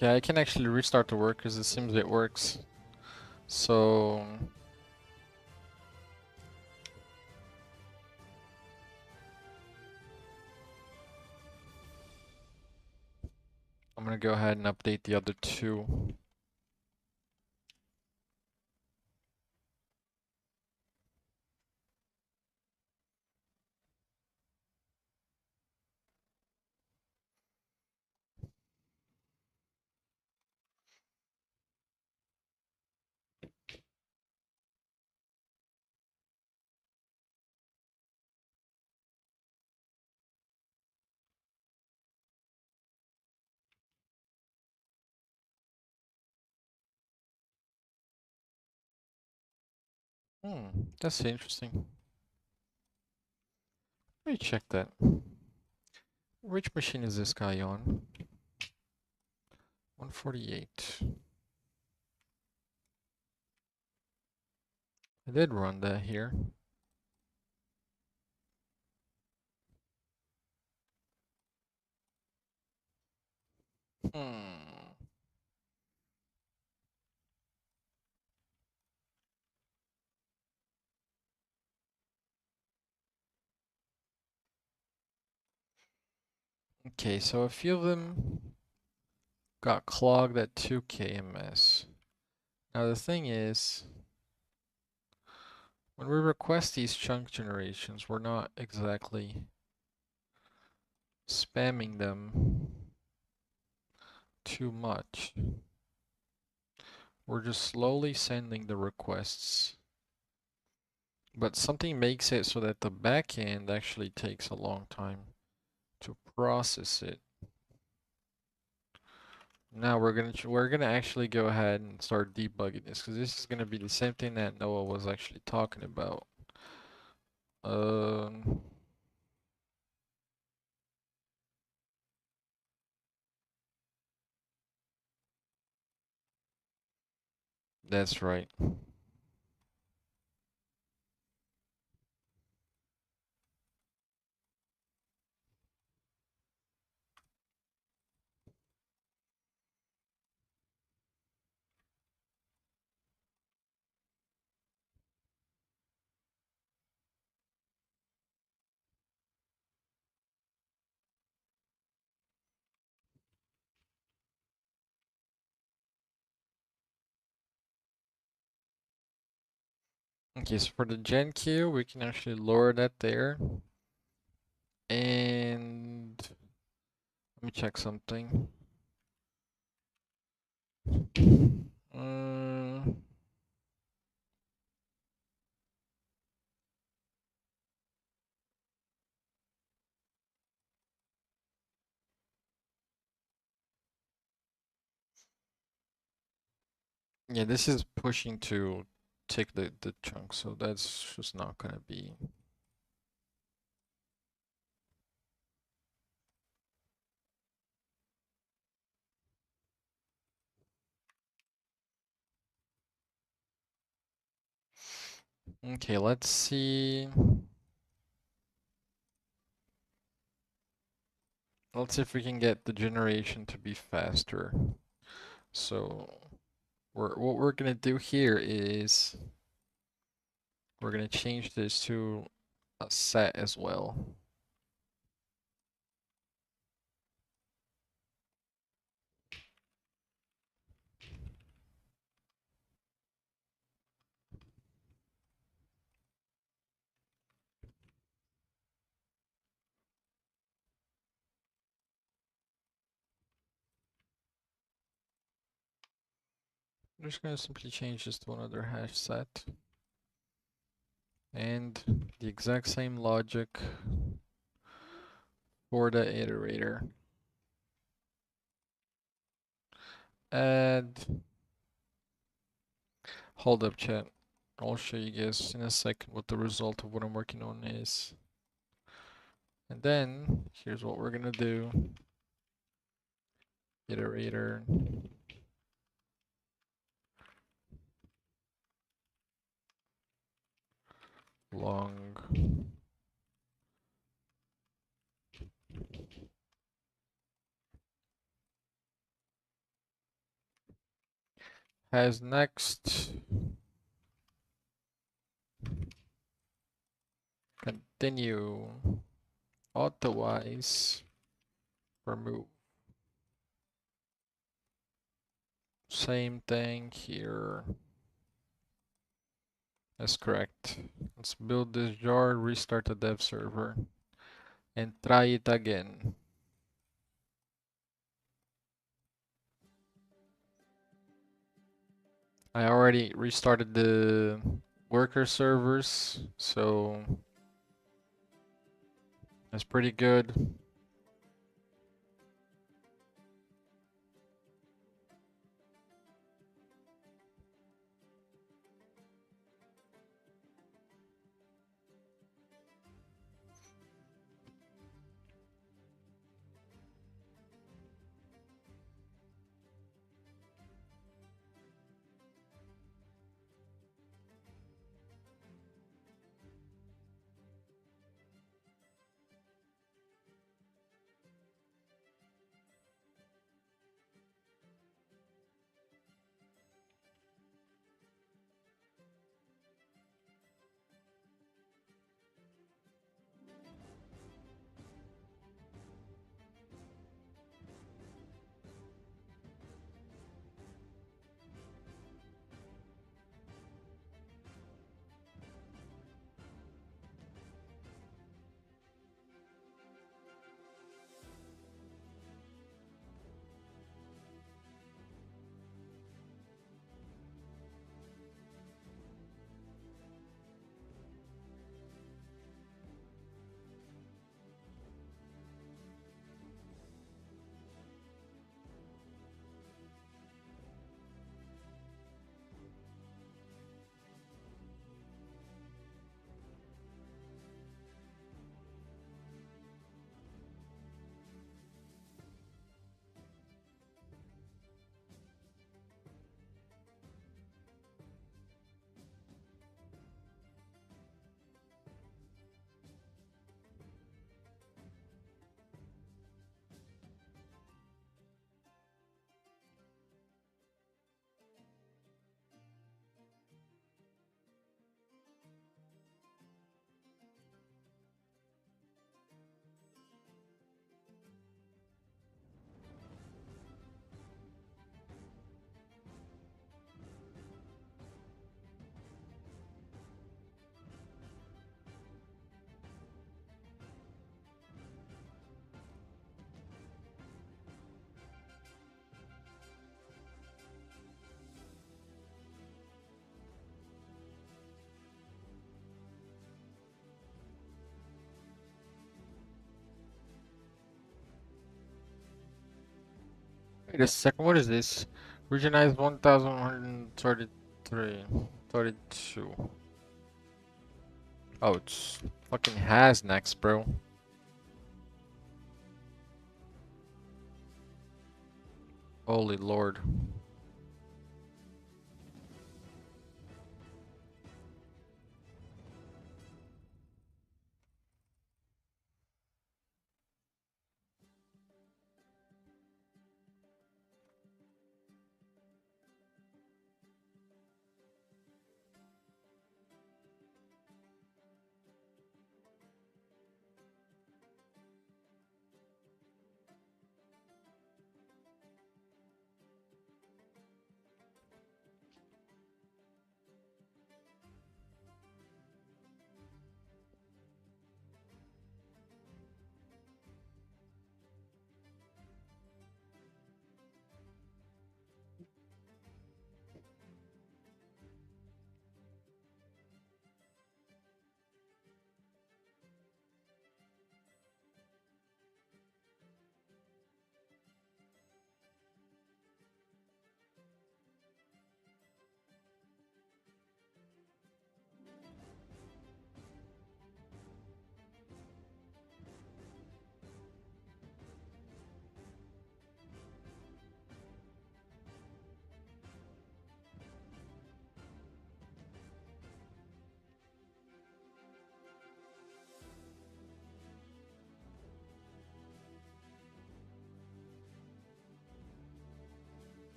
Yeah, I can actually restart the workers. It seems it works. So I'm gonna go ahead and update the other two. That's interesting. Let me check that. Which machine is this guy on? 148. I did run that here. Hmm. Okay, so a few of them got clogged at 2 kms. Now the thing is, when we request these chunk generations, we're not exactly spamming them too much. We're just slowly sending the requests. But something makes it so that the backend actually takes a long time to process it. Now we're gonna actually go ahead and start debugging this because this is gonna be the same thing that Noah was actually talking about. Um, that's right. Okay, so for the gen queue, we can actually lower that there. And let me check something. Mm, yeah, this is pushing to take the chunk, so that's just not gonna be. Okay, let's see. Let's see if we can get the generation to be faster. So what we're gonna do here is we're gonna change this to a set as well. I'm just gonna simply change this to another hash set. And the exact same logic for the iterator. Add, hold up chat. I'll show you guys in a second what the result of what I'm working on is. And then here's what we're gonna do. Iterator long has next continue auto-wise remove. Same thing here. That's correct. Let's build this jar, restart the dev server, and try it again. I already restarted the worker servers, so that's pretty good. Wait a second, what is this? Regionalized 1133, 32. Oh, it's fucking has next, bro. Holy lord.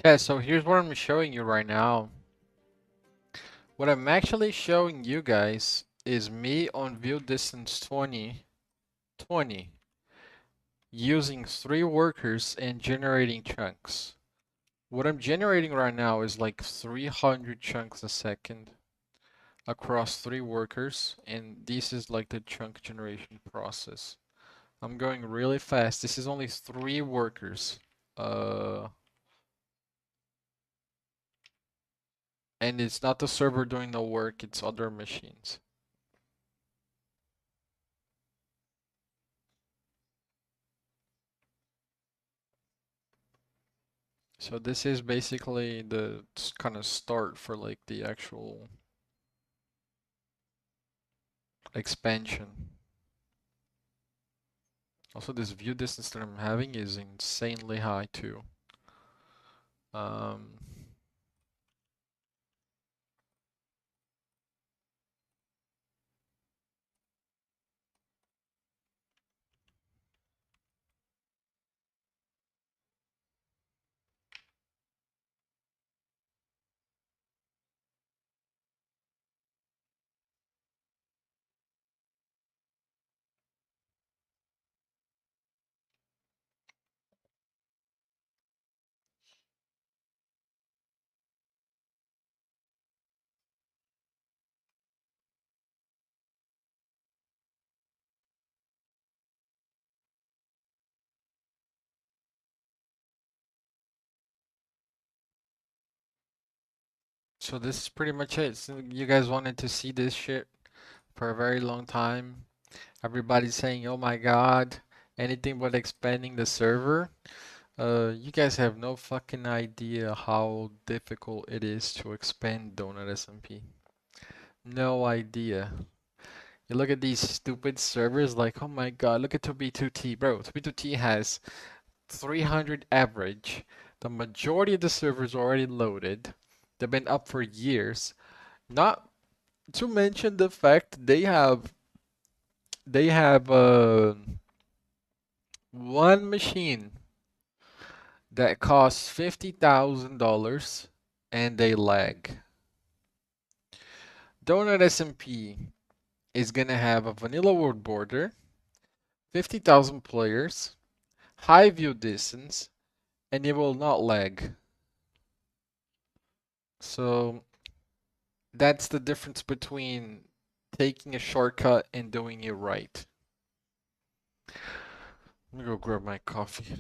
Yeah, so here's what I'm showing you right now. What I'm actually showing you guys is me on view distance 20, 20, using 3 workers and generating chunks. What I'm generating right now is like 300 chunks a second across 3 workers, and this is like the chunk generation process. I'm going really fast. This is only 3 workers. Uh, and it's not the server doing the work, it's other machines. So this is basically the kind of start for like the actual expansion. Also, this view distance that I'm having is insanely high too. Um, So this is pretty much it. So you guys wanted to see this shit for a very long time. Everybody's saying, "Oh my God, anything but expanding the server." You guys have no fucking idea how difficult it is to expand Donut SMP. No idea. You look at these stupid servers like, oh my God, look at 2B2T, bro. 2B2T has 300 average. The majority of the servers are already loaded. They've been up for years. Not to mention the fact they have one machine that costs $50,000 and they lag. Donut SMP is gonna have a vanilla world border, 50,000 players, high view distance, and it will not lag. So that's the difference between taking a shortcut and doing it right. Let me go grab my coffee.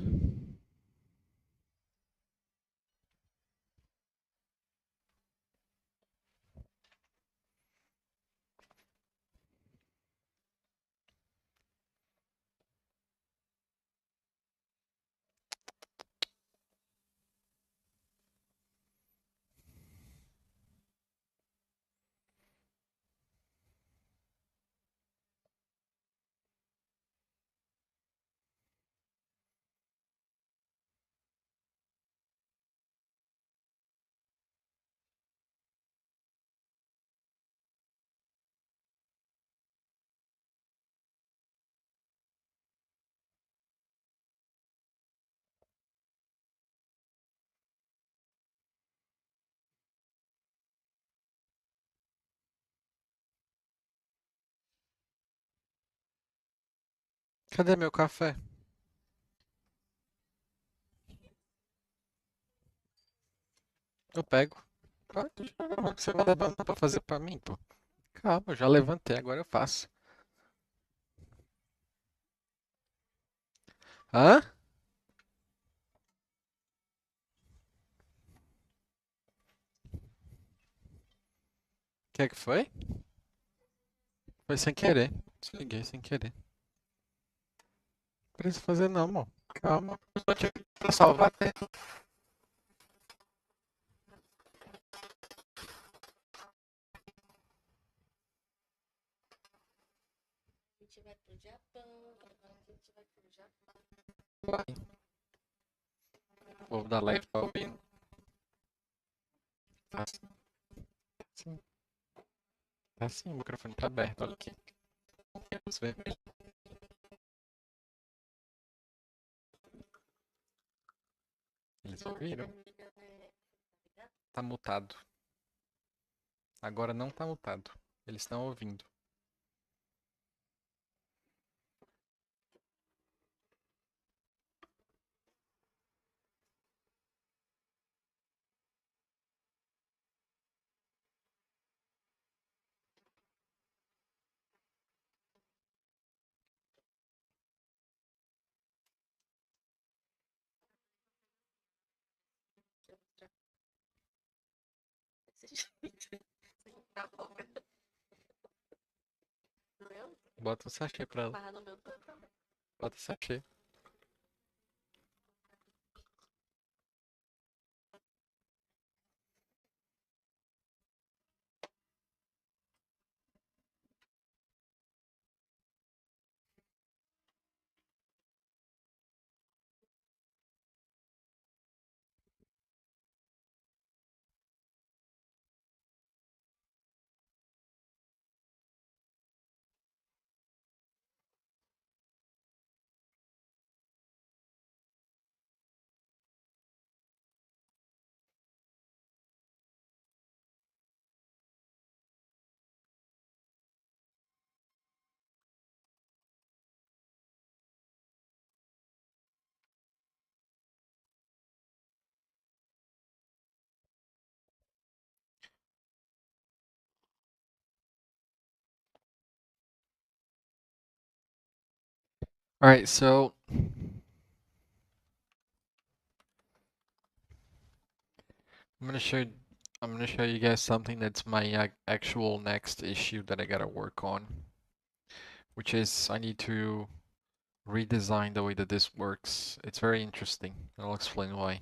Cadê meu café? Eu pego. Ah, você vai levantar pra fazer pra mim, pô. Calma, eu já levantei, agora eu faço. Hã? O que é que foi? Foi sem querer. Desliguei sem querer. Não precisa fazer não, amor. Calma. Eu só tinha que salvar tempo. Vai. Vou dar live tá ouvindo. Tá sim. Tá sim, o microfone tá aberto, olha aqui. Vamos ver. Eles ouviram? Tá mutado. Agora não tá mutado. Eles estão ouvindo. Bota o sachê pra ela. Bota o sachê. Alright, so I'm gonna show you I'm gonna show you guys something that's my actual next issue that I gotta work on, which is I need to redesign the way that this works. It's very interesting. I'll explain why.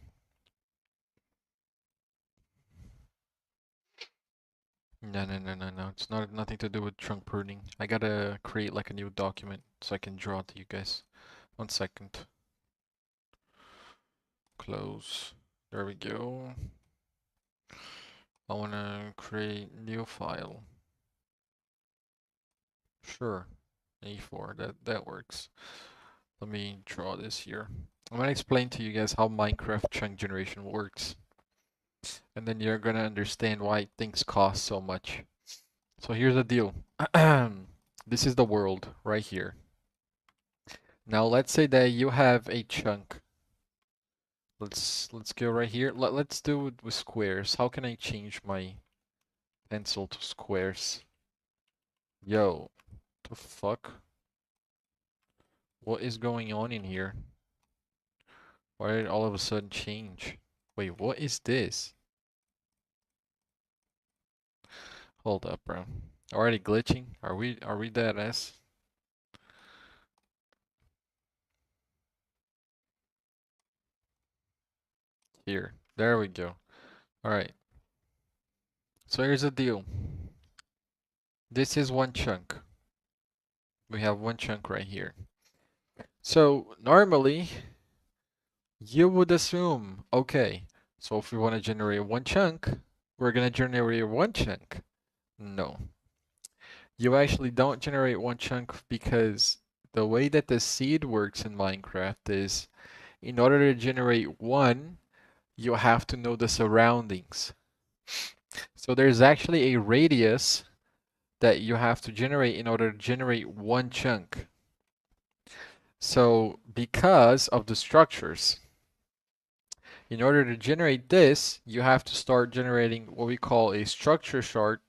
No, no, no, no, no. It's nothing to do with trunk pruning. I gotta create like a new document so I can draw it to you guys. 1 second. Close. There we go. I wanna create new file. Sure. A4. That works. Let me draw this here. I'm gonna explain to you guys how Minecraft chunk generation works, and then you're gonna understand why things cost so much. So here's the deal. This is the world right here. Now let's say that you have a chunk. Let's go right here. Let's do it with squares. How can I change my pencil to squares? Yo, the fuck? What is going on in here? Why did it all of a sudden change? Wait, what is this? Hold up, bro. Already glitching? Are we dead ass? Here. There we go. Alright. So here's the deal. This is one chunk. We have one chunk right here. So normally you would assume, okay, so if we want to generate one chunk, we're gonna generate one chunk. No. You actually don't generate one chunk because the way that the seed works in Minecraft is in order to generate one, you have to know the surroundings. So there's actually a radius that you have to generate in order to generate one chunk. So because of the structures, in order to generate this, you have to start generating what we call a structure chart,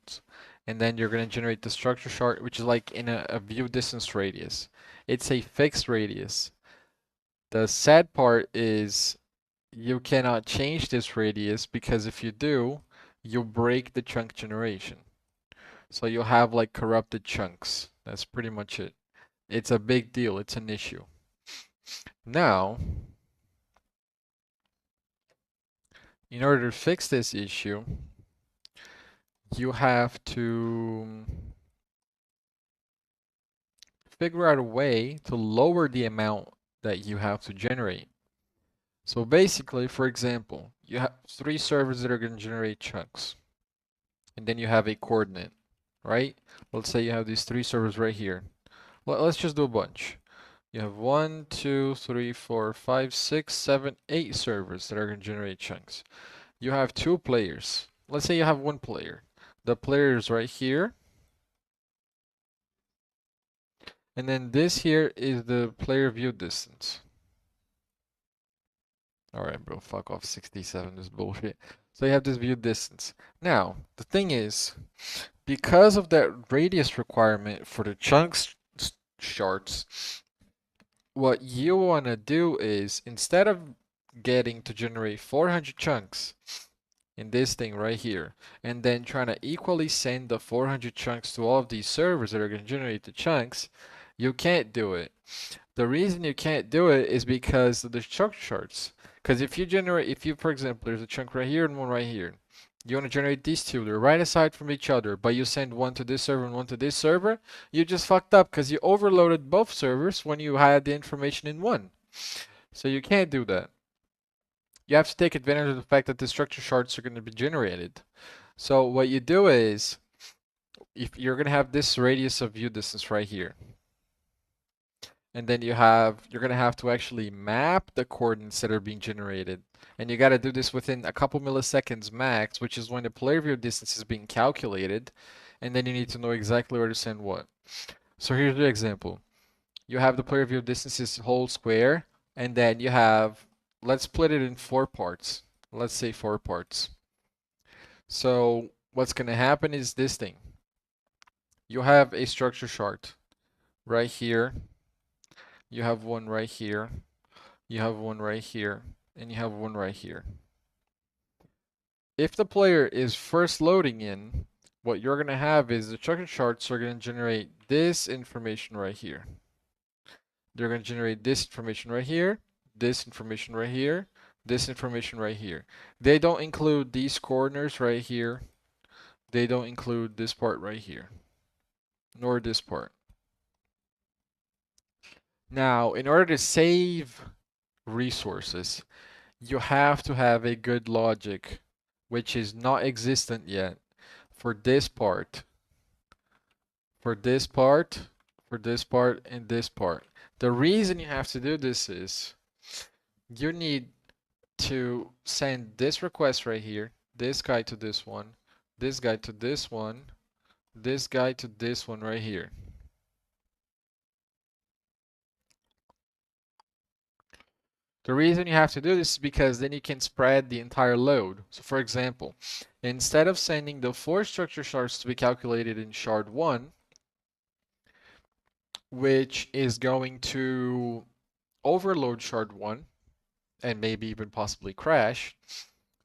and then you're going to generate the structure chart, which is like in a view distance radius. It's a fixed radius. The sad part is you cannot change this radius because if you do, you break the chunk generation. So you'll have like corrupted chunks. That's pretty much it. It's a big deal. It's an issue. Now, in order to fix this issue, you have to figure out a way to lower the amount that you have to generate. So basically, for example, you have 3 servers that are going to generate chunks, and then you have a coordinate, right? Let's say you have these 3 servers right here. Let's just do a bunch. You have 1, 2, 3, 4, 5, 6, 7, 8 servers that are going to generate chunks. You have 2 players. Let's say you have 1 player. The player is right here. And then this here is the player view distance. Alright, bro, fuck off. 67 is bullshit. So you have this view distance. Now, the thing is, because of that radius requirement for the chunks charts, what you want to do is instead of getting to generate 400 chunks in this thing right here, and then trying to equally send the 400 chunks to all of these servers that are going to generate the chunks, you can't do it. The reason you can't do it is because of the chunk charts. Because if you, for example, there's a chunk right here and one right here. You want to generate these two, they're right aside from each other, but you send one to this server and one to this server, you just fucked up because you overloaded both servers when you had the information in one. So you can't do that. You have to take advantage of the fact that the structure charts are going to be generated. So what you do is, if you're going to have this radius of view distance right here, and then you're gonna have to actually map the coordinates that are being generated. And you gotta do this within a couple milliseconds max, which is when the player view distance is being calculated. And then you need to know exactly where to send what. So here's the example. You have the player view distance is whole square, and then you have, let's split it in 4 parts. Let's say 4 parts. So what's gonna happen is this thing. You have a structure chart right here. You have one right here. You have one right here, and you have one right here. if the player is first loading in, what you're going to have is the structure charts are going to generate this information right here. They're going to generate this information right here, this information right here, this information right here. They don't include these corners right here. They don't include this part right here, nor this part. Now, in order to save resources, you have to have a good logic, which is not existent yet, for this part, for this part, for this part, and this part. The reason you have to do this is you need to send this request right here, this guy to this one, this guy to this one, this guy to this one right here. The reason you have to do this is because then you can spread the entire load. So for example, instead of sending the 4 structure shards to be calculated in shard 1, which is going to overload shard 1 and maybe even possibly crash,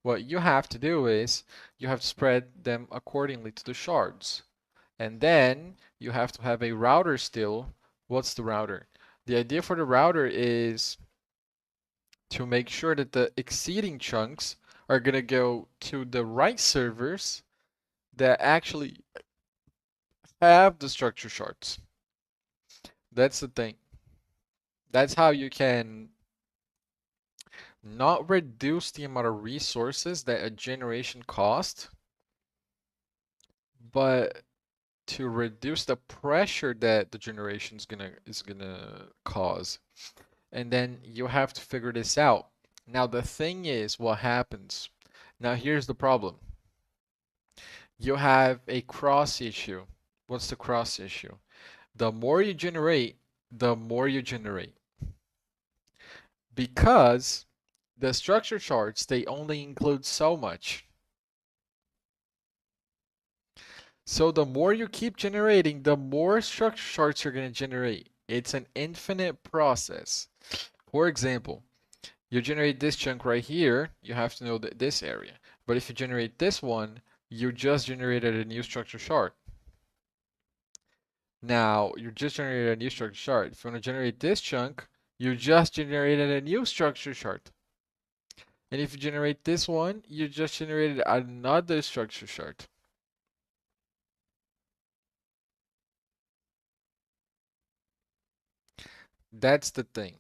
what you have to do is you have to spread them accordingly to the shards. And then you have to have a router still. What's the router? The idea for the router is to make sure that the exceeding chunks are going to go to the right servers that actually have the structure charts. That's the thing. That's how you can not reduce the amount of resources that a generation costs, but to reduce the pressure that the generation is gonna cause. And then you have to figure this out. Now the thing is, what happens? Now here's the problem. You have a cross issue. What's the cross issue? The more you generate, the more you generate. Because the structure charts, they only include so much. So the more you keep generating, the more structure charts you're going to generate. It's an infinite process. For example, you generate this chunk right here, you have to know this area. But if you generate this one, you just generated a new structure chart. Now, you just generated a new structure chart. If you want to generate this chunk, you just generated a new structure chart. And if you generate this one, you just generated another structure chart. That's the thing.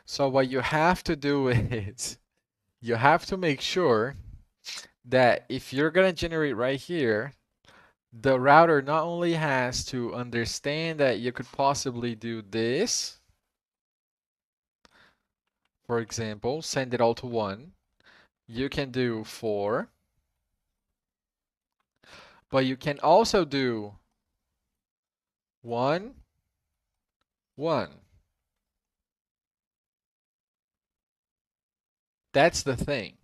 So what you have to do is you have to make sure that if you're going to generate right here, the router not only has to understand that you could possibly do this, for example, send it all to 1. You can do 4, but you can also do 1, 1. That's the thing.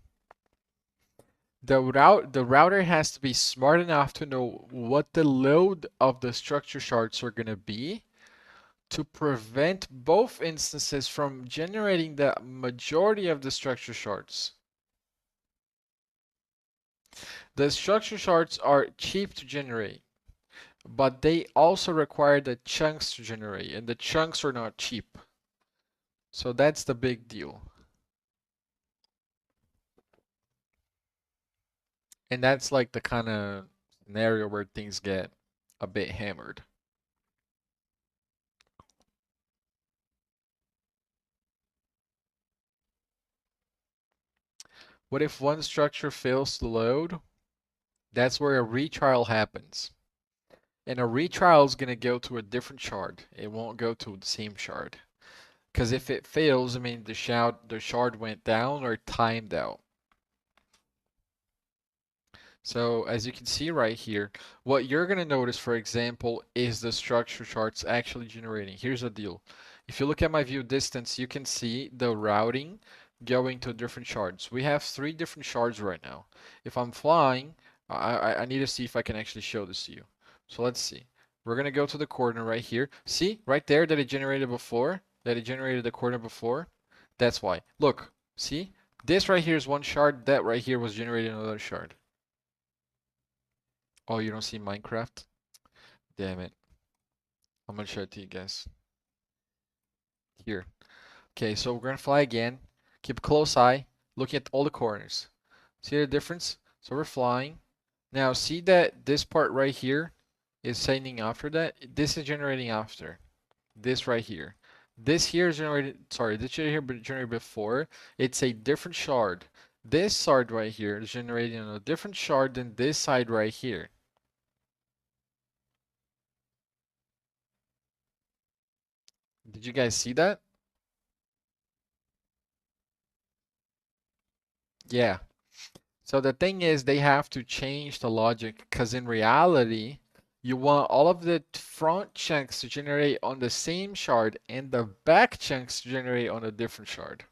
The router has to be smart enough to know what the load of the structure shards are going to be to prevent both instances from generating the majority of the structure shards. The structure shards are cheap to generate, but they also require the chunks to generate, and the chunks are not cheap. So that's the big deal. And that's like the kind of scenario where things get a bit hammered. What if one structure fails to load? That's where a retrial happens. And a retrial is going to go to a different shard. It won't go to the same shard. Because if it fails, I mean the shard went down or timed out. So as you can see right here, what you're going to notice, for example, is the structure charts actually generating. Here's the deal. If you look at my view distance, you can see the routing going to different shards. We have 3 different shards right now. If I'm flying, I need to see if I can actually show this to you. So let's see. We're going to go to the coordinate right here. See, right there that it generated before, that it generated the coordinate before? That's why. Look, see? This right here is one shard. That right here was generating another shard. Oh, you don't see Minecraft? Damn it. I'm gonna show it to you guys. Here. Okay, so we're gonna fly again. Keep a close eye. Looking at all the corners. See the difference? So we're flying. Now see that this part right here is sending after that? This is generating after. This right here. This here is generated, sorry, this right here but generated before. It's a different shard. This shard right here is generating a different shard than this side right here. Did you guys see that? Yeah. So the thing is, they have to change the logic because in reality, you want all of the front chunks to generate on the same shard and the back chunks to generate on a different shard.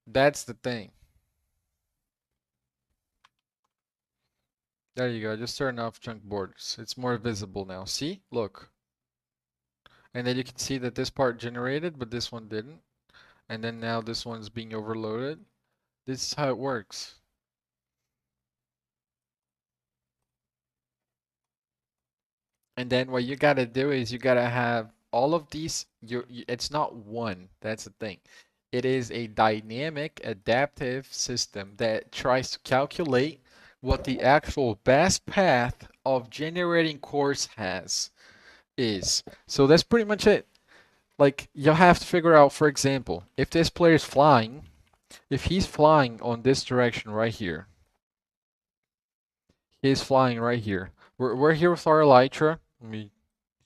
That's the thing. There you go. Just turn off chunk borders. It's more visible now. See? Look. And then you can see that this part generated, but this one didn't. And then now this one's being overloaded. This is how it works. And then what you gotta do is you gotta have all of these. It's not one. That's the thing. It is a dynamic, adaptive system that tries to calculate what the actual best path of generating cores has is. So that's pretty much it. Like you'll have to figure out, for example, if this player is flying, if he's flying on this direction right here, he's flying right here. We're here with our elytra.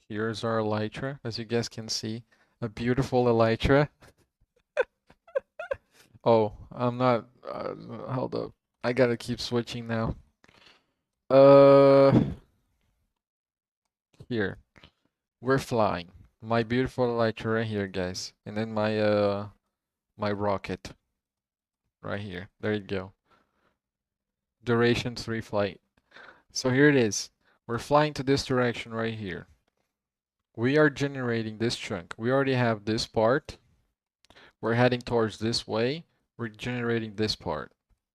Here's our elytra, as you guys can see. A beautiful elytra. Oh, I'm not. Hold up. I gotta keep switching now. Uh, Here. We're flying. My beautiful elytra right here, guys. And then my rocket right here. There you go. Duration 3 flight. So here it is. We're flying to this direction right here. We are generating this chunk. We already have this part. We're heading towards this way. We're generating this part.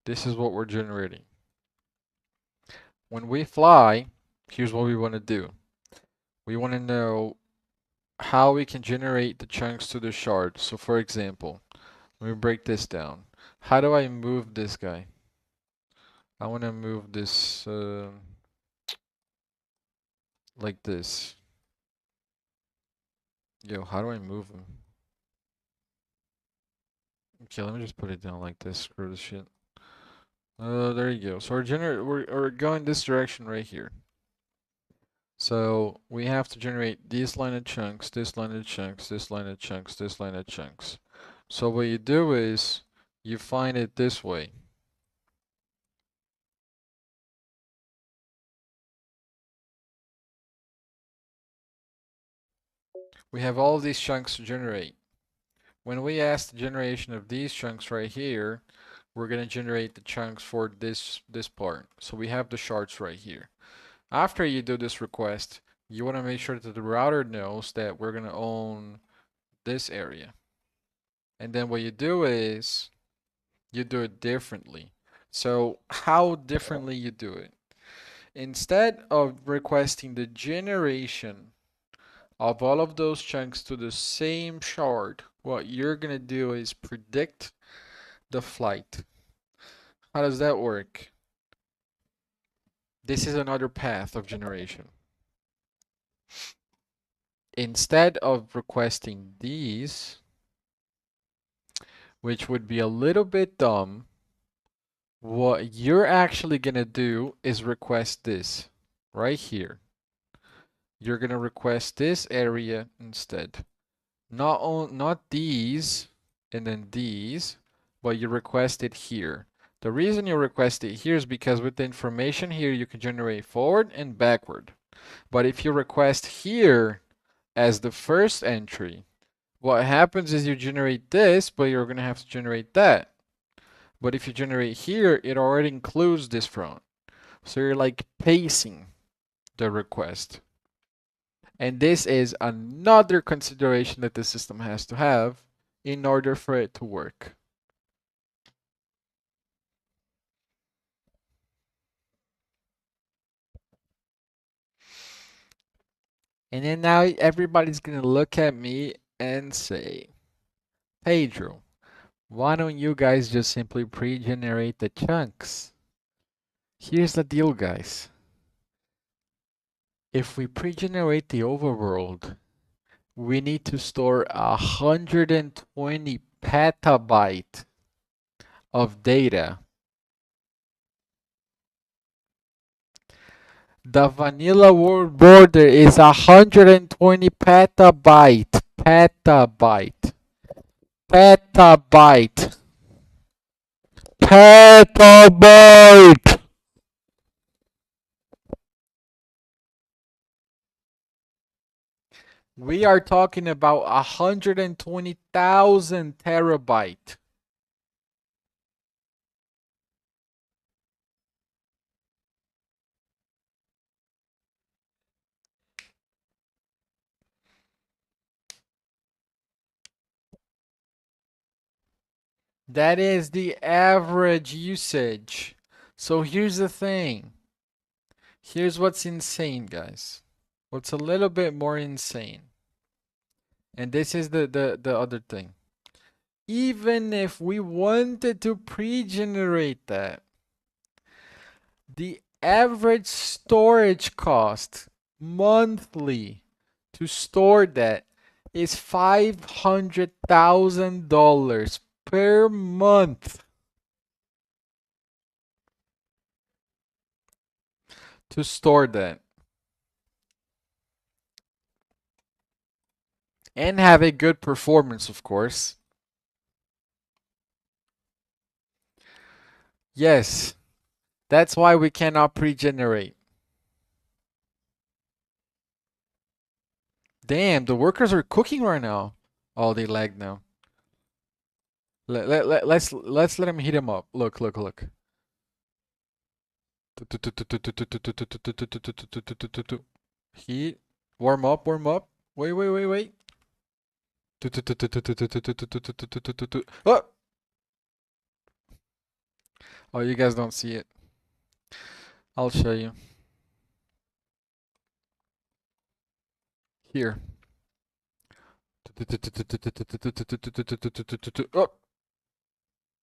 This is what we're generating. When we fly, here's what we want to do. We want to know how we can generate the chunks to the shard. So for example, let me break this down. How do I move this guy? I want to move this like this. Yo, how do I move him? Okay, let me just put it down like this. Screw this shit. There you go. So we're going this direction right here. So we have to generate these line of chunks, this line of chunks, this line of chunks, this line of chunks. So what you do is you find it this way. We have all of these chunks to generate. When we ask the generation of these chunks right here, we're going to generate the chunks for this part. So we have the shards right here. After you do this request, you want to make sure that the router knows that we're going to own this area. And then what you do is you do it differently. So how differently you do it? Instead of requesting the generation of all of those chunks to the same shard, what you're going to do is predict the flight. How does that work? This is another path of generation. Instead of requesting these, which would be a little bit dumb, what you're actually going to do is request this right here. You're going to request this area instead. Not these and then these, but you request it here. The reason you request it here is because with the information here, you can generate forward and backward. But if you request here as the first entry, what happens is you generate this, but you're going to have to generate that. But if you generate here, it already includes this front. So you're like pacing the request. And this is another consideration that the system has to have in order for it to work. And then now everybody's going to look at me and say, Pedro, why don't you guys just simply pre-generate the chunks? Here's the deal, guys. If we pre-generate the overworld, we need to store 120 petabyte of data. The vanilla world border is 120 petabyte. Petabyte. Petabyte. Petabyte. We are talking about 120,000 terabyte. That is the average usage. So here's the thing. Here's what's insane, guys. What's a little bit more insane. And this is the other thing. Even if we wanted to pre-generate that, the average storage cost monthly to store that is $500,000 per month to store that and have a good performance, of course. Yes, that's why we cannot pre-generate. Damn, the workers are cooking right now. Oh, they lagged now. Let's let him heat him up. Look, look, look. Heat. Warm up, warm up. Wait, wait, wait, wait. Oh! Oh, you guys don't see it. I'll show you. Here. Oh!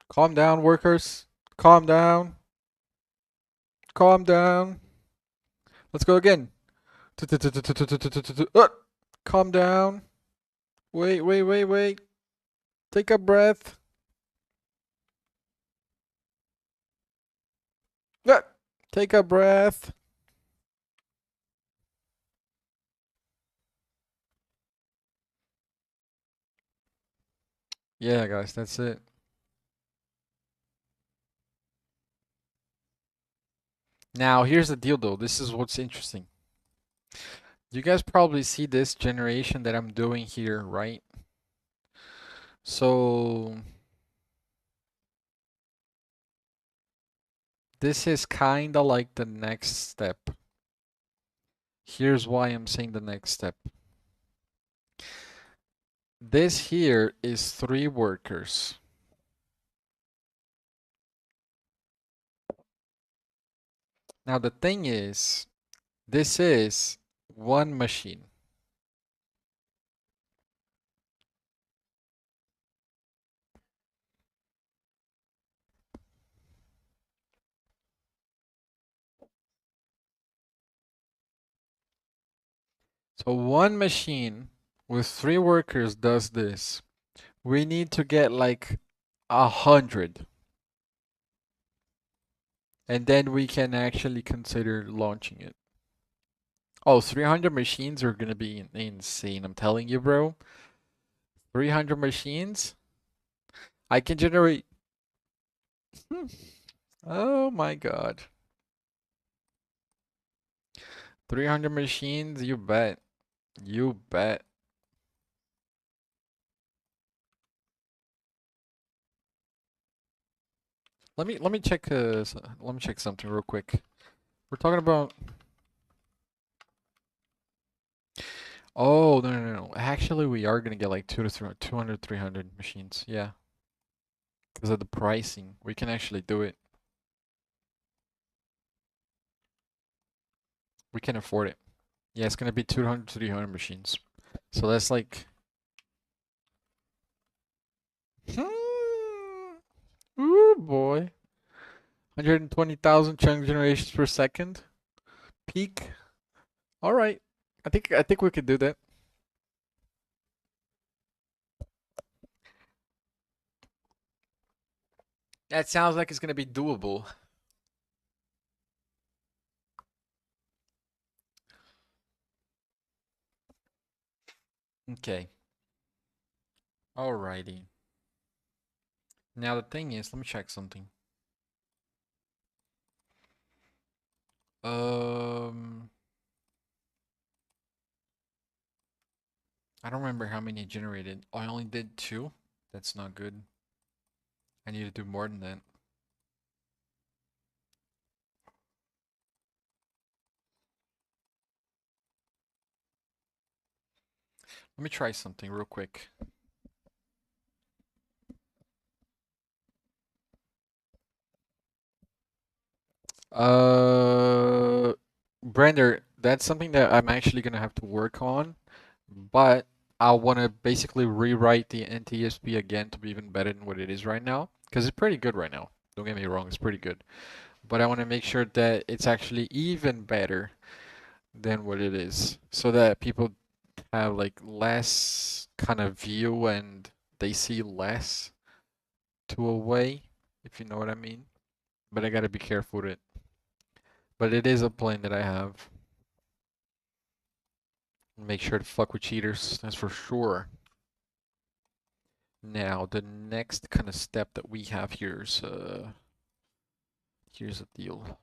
Calm down, workers. Calm down. Calm down. Let's go again. Oh! Calm down. Wait, wait, wait, wait. Take a breath. Ah! Take a breath. Yeah, guys, that's it. Now, here's the deal though. This is what's interesting. You guys probably see this generation that I'm doing here, right? So this is kind of like the next step. Here's why I'm saying the next step. This here is 3 workers. Now the thing is, this is 1 machine. So 1 machine with 3 workers does this. We need to get like 100. And then we can actually consider launching it. Oh, 300 machines are gonna be insane. I'm telling you, bro. 300 machines? I can generate. Oh my god. 300 machines? You bet. You bet. Let me check let me check something real quick. We're talking about Oh, no, no, no. Actually, we are gonna get like 200, 300 machines. Yeah, because of the pricing. We can actually do it. We can afford it. Yeah, it's gonna be 200, 300 machines. So that's like, ooh boy, 120,000 chunk generations per second. Peak. All right. I think we could do that. That sounds like it's gonna be doable. Okay. Alrighty. Now the thing is, let me check something. Um, I don't remember how many I generated. Oh, I only did two. That's not good. I need to do more than that. Let me try something real quick. Uh, Brander, that's something that I'm actually gonna have to work on, but I want to basically rewrite the NTSP again to be even better than what it is right now, because it's pretty good right now. Don't get me wrong, it's pretty good. But I want to make sure that it's actually even better than what it is, so that people have like less kind of view and they see less to a way, if you know what I mean. But I gotta be careful with it. But it is a plan that I have. Make sure to fuck with cheaters, that's for sure. Now, the next kind of step that we have here is, here's the deal.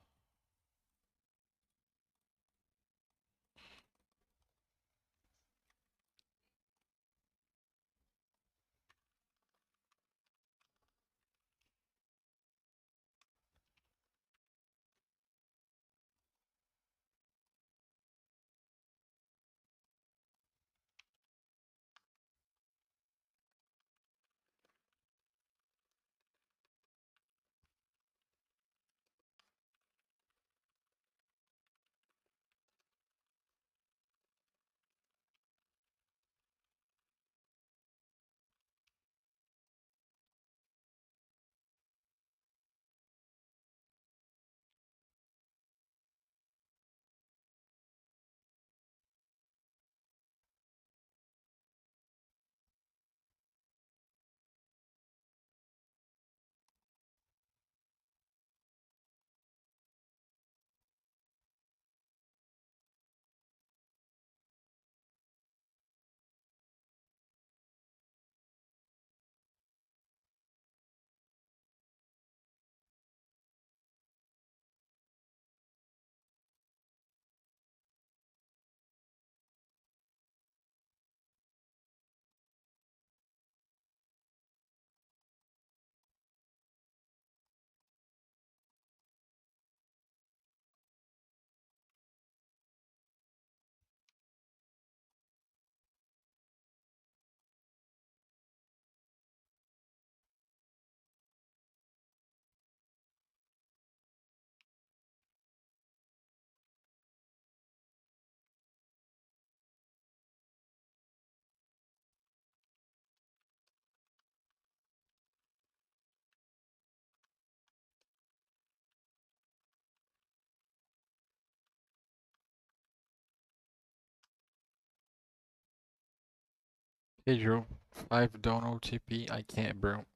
Hey Drew, 5 don't OTP. I can't, bro.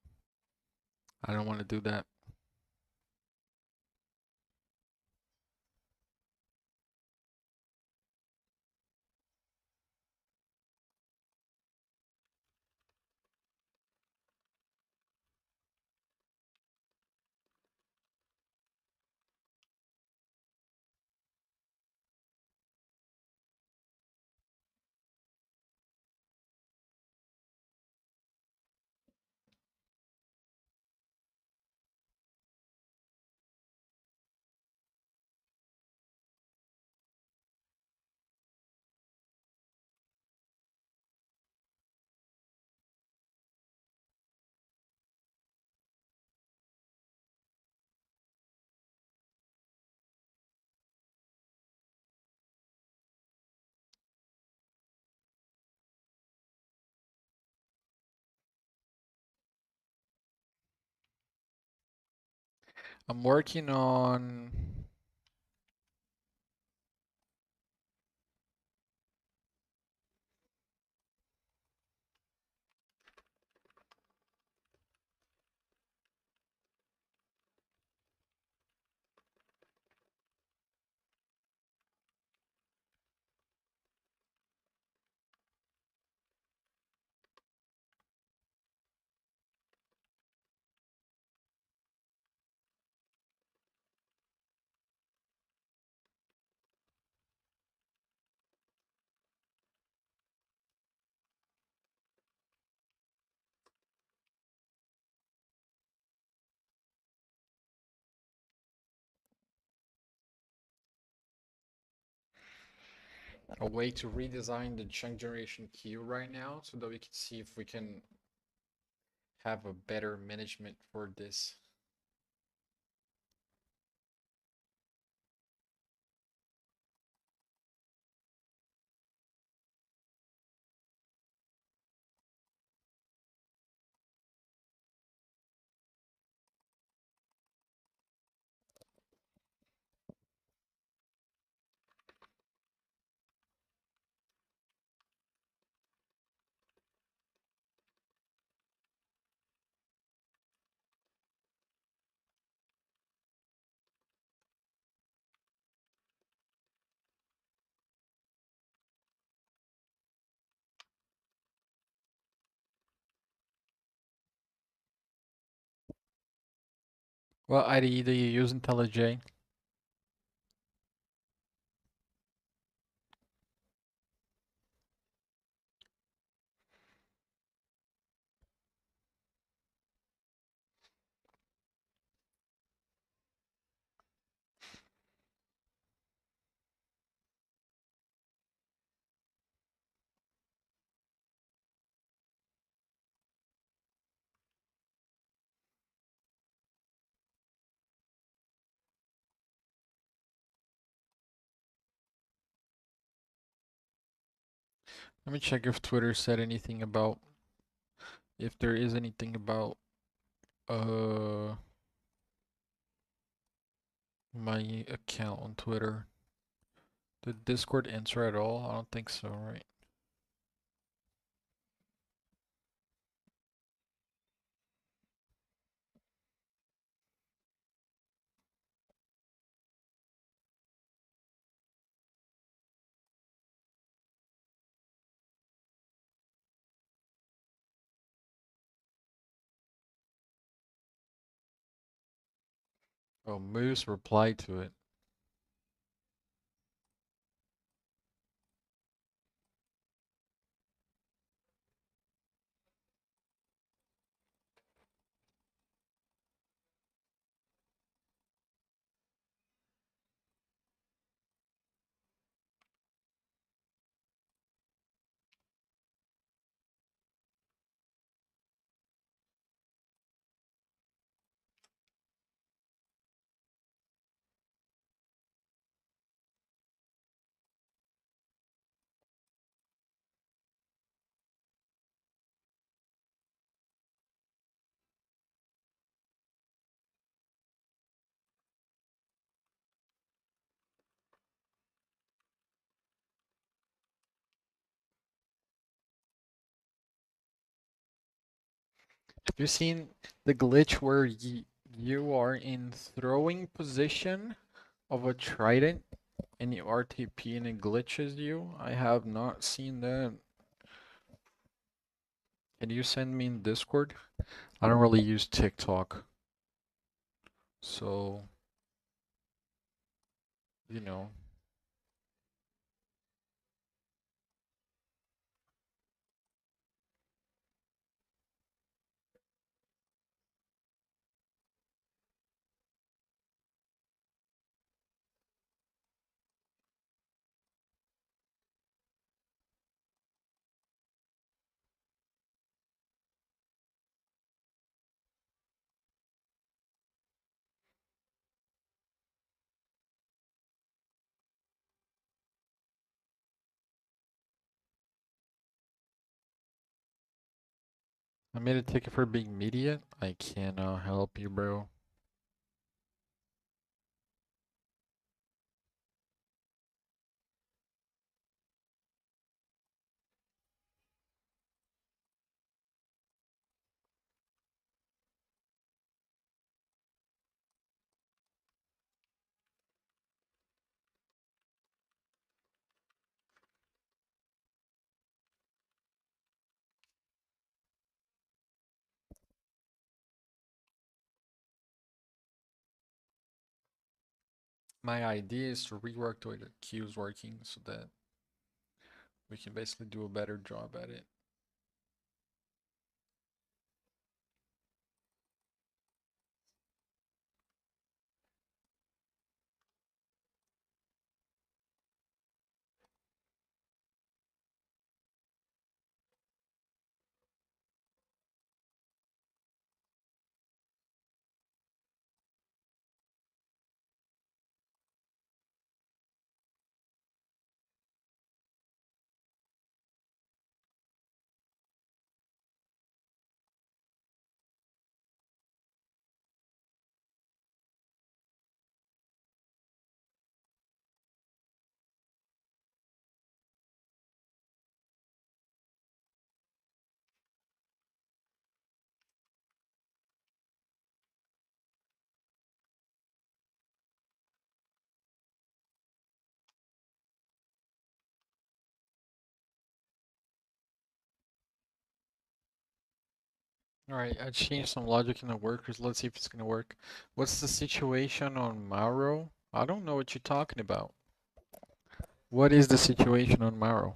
I don't want to do that. I'm working on a way to redesign the chunk generation queue right now so that we can see if we can have a better management for this. What IDE do you use, IntelliJ? Let me check if Twitter said anything about, if there is anything about uh my account on Twitter. Did Discord answer at all? I don't think so, right? Oh, Moose replied to it. Have you seen the glitch where you are in throwing position of a trident and you RTP and it glitches you? I have not seen that. Can you send me in Discord? I don't really use TikTok, so you know. I made a ticket for being immediate. I cannot help you, bro. My idea is to rework the way the queue is working so that we can basically do a better job at it. Alright, I changed some logic in the workers. Let's see if it's gonna work. What's the situation on Mauro? I don't know what you're talking about. What is the situation on Mauro?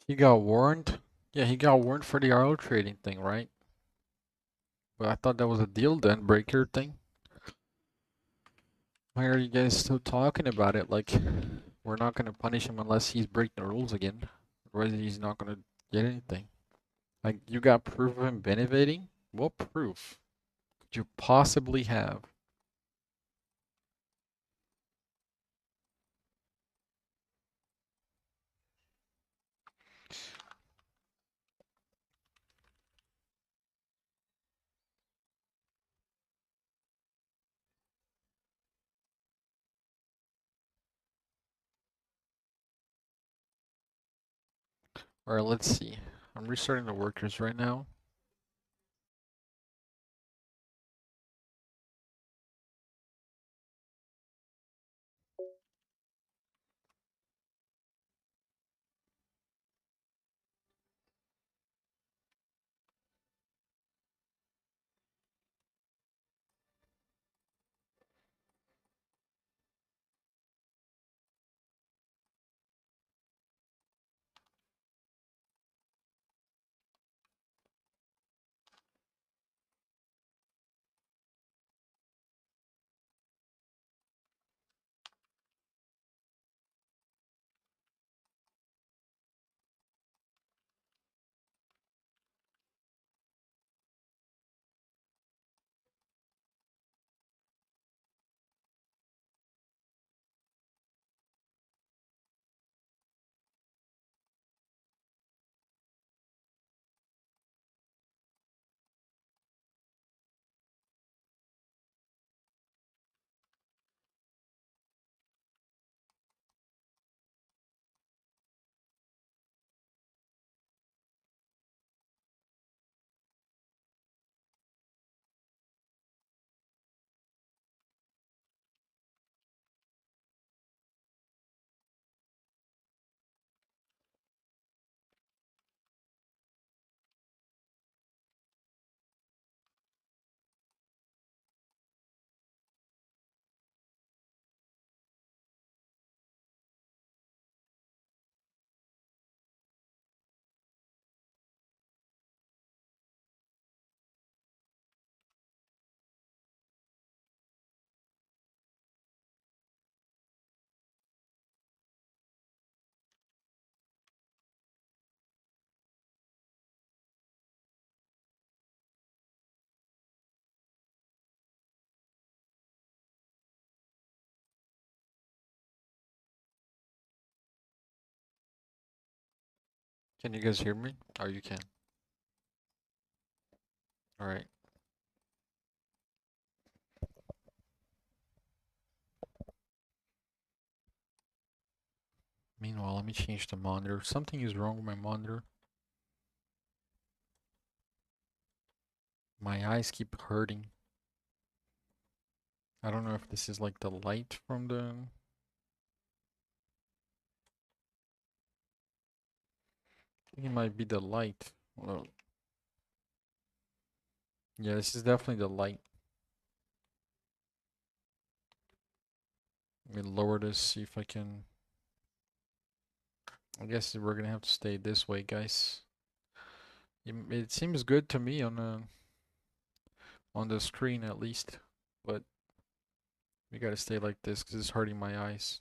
He got warned? Yeah, he got warned for the oil trading thing, right? But I thought that was a deal then breaker thing. Why are you guys still talking about it? Like, we're not gonna punish him unless he's breaking the rules again. Otherwise, he's not gonna get anything. Like, you got proof of him benefiting? What proof could you possibly have? Alright, let's see. I'm restarting the workers right now. Can you guys hear me? Oh, you can. Alright. Well, let me change the monitor. Something is wrong with my monitor. My eyes keep hurting. I don't know if this is like the light from the... I think it might be the light. Well, yeah, this is definitely the light. Let me lower this, see if I can... I guess we're gonna have to stay this way, guys. It seems good to me on the screen at least, but we gotta stay like this because it's hurting my eyes.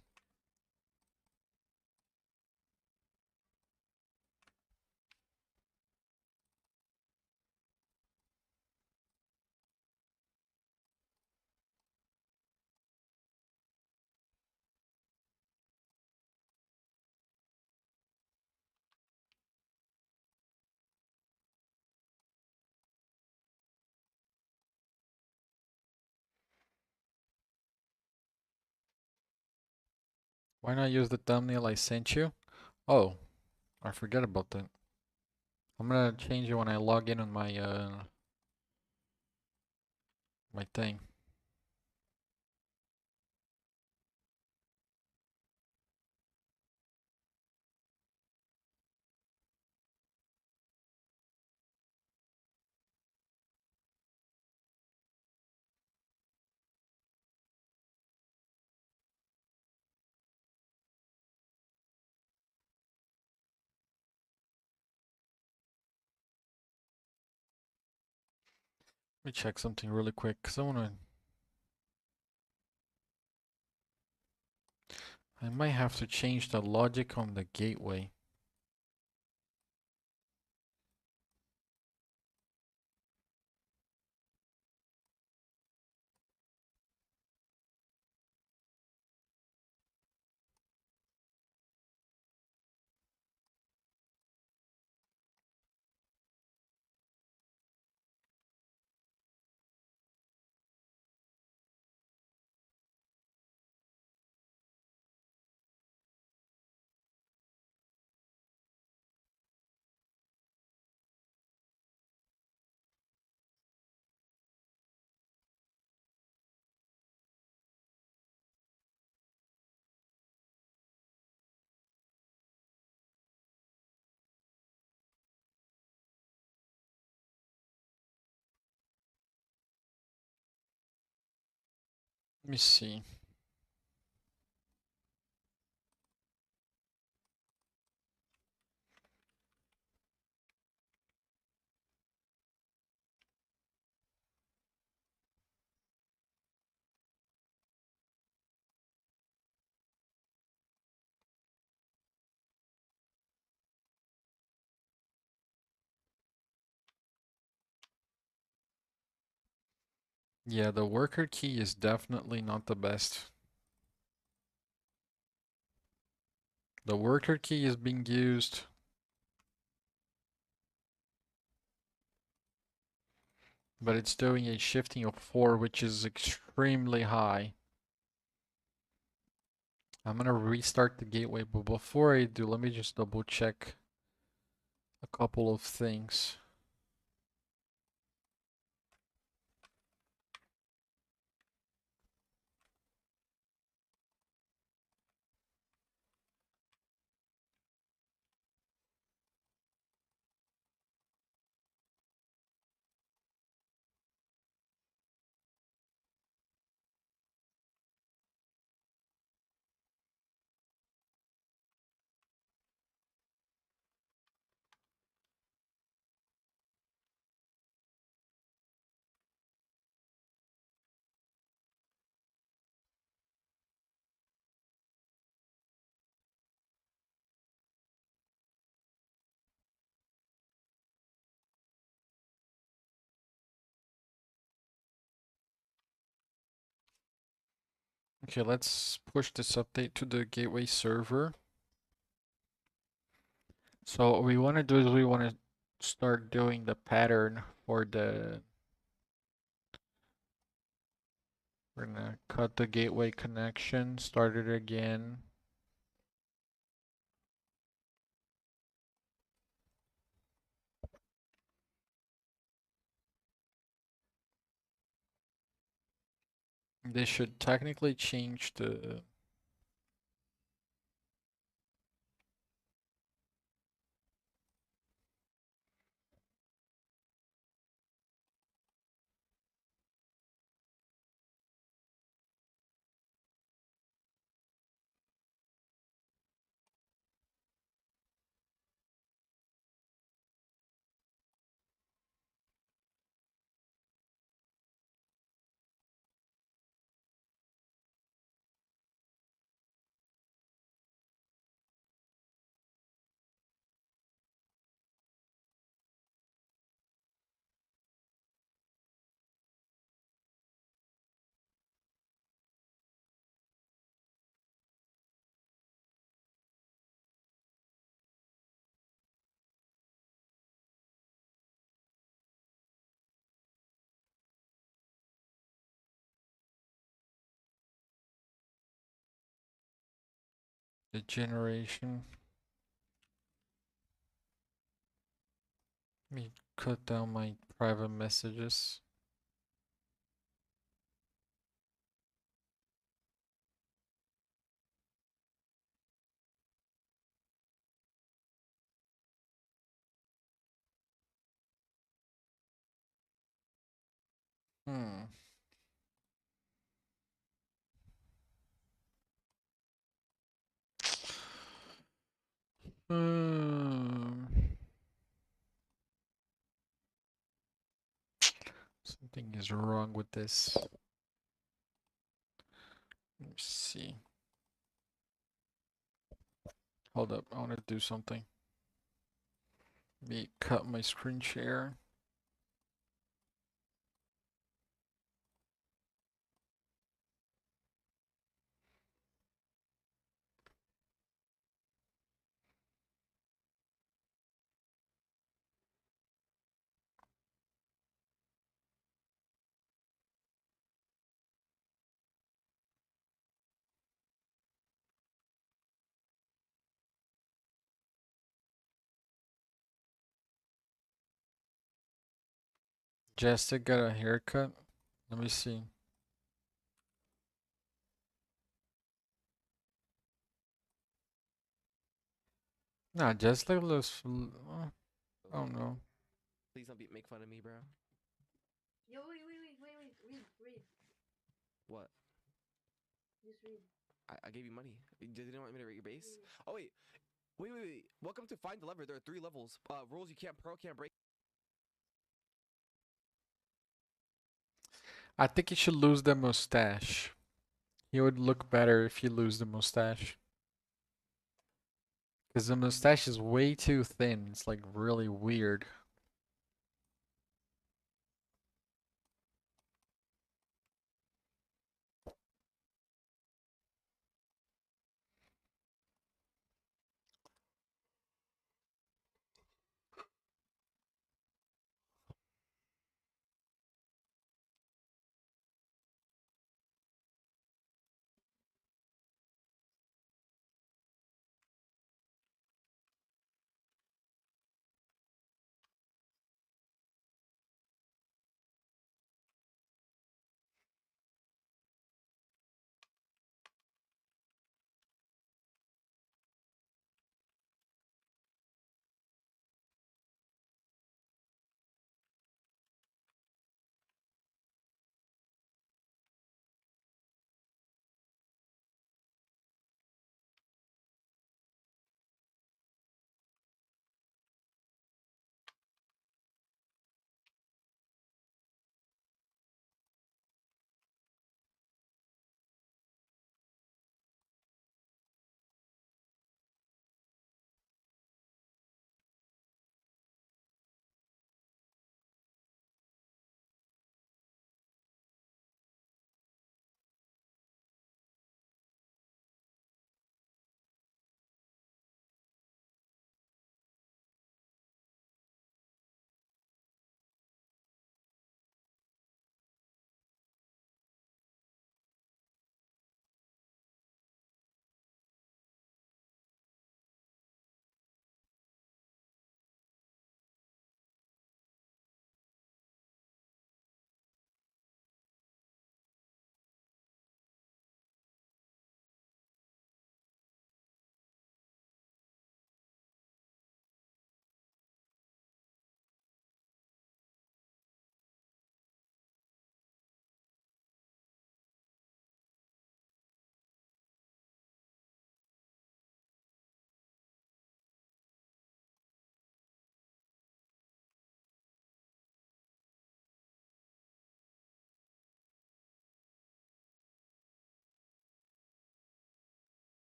Why not use the thumbnail I sent you? Oh, I forget about that. I'm gonna change it when I log in on my thing. Let me check something really quick because I might have to change the logic on the gateway. Let me see. Yeah, the worker key is definitely not the best. The worker key is being used, but it's doing a shifting of 4, which is extremely high. I'm gonna restart the gateway, but before I do, let me just double check a couple of things. Okay, let's push this update to the gateway server. So what we want to do is we want to start doing the pattern for the... We're gonna cut the gateway connection, start it again. They should technically change the. The generation. Let me cut down my private messages. Hmm. Hmm. Something is wrong with this. Let me see. Hold up, I want to do something. Let me cut my screen share. Jessica got a haircut. Let me see. Nah, Jessica looks. I don't know. Please don't make fun of me, bro. Yo, read. What? Just read. I gave you money. You didn't want me to rate your base? Oh, wait. Welcome to Find the Lever. There are 3 levels. Rules you can't break. I think you should lose the mustache. He would look better if you lose the mustache. Because the mustache is way too thin. It's like really weird.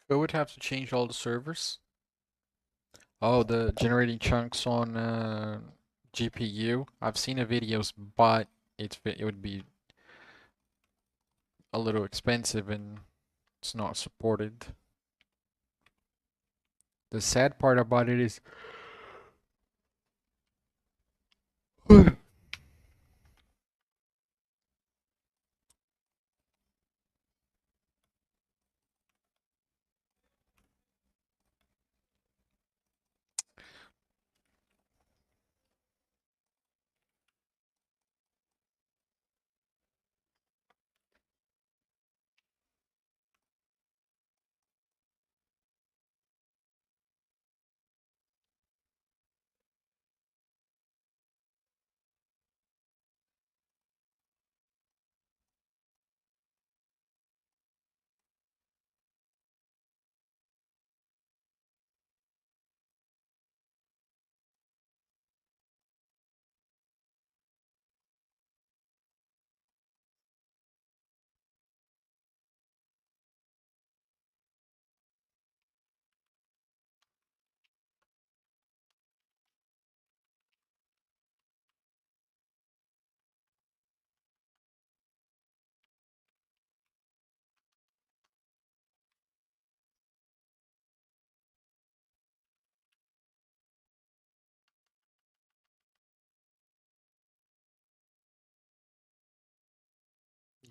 Who would have to change all the servers? Oh, the generating chunks on GPU. I've seen the videos, but it would be a little expensive and it's not supported. The sad part about it is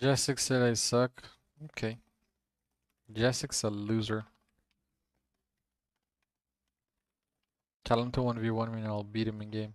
Jessic said I suck. Okay. Jessic's a loser. Tell him to 1v1 me and I'll beat him in game.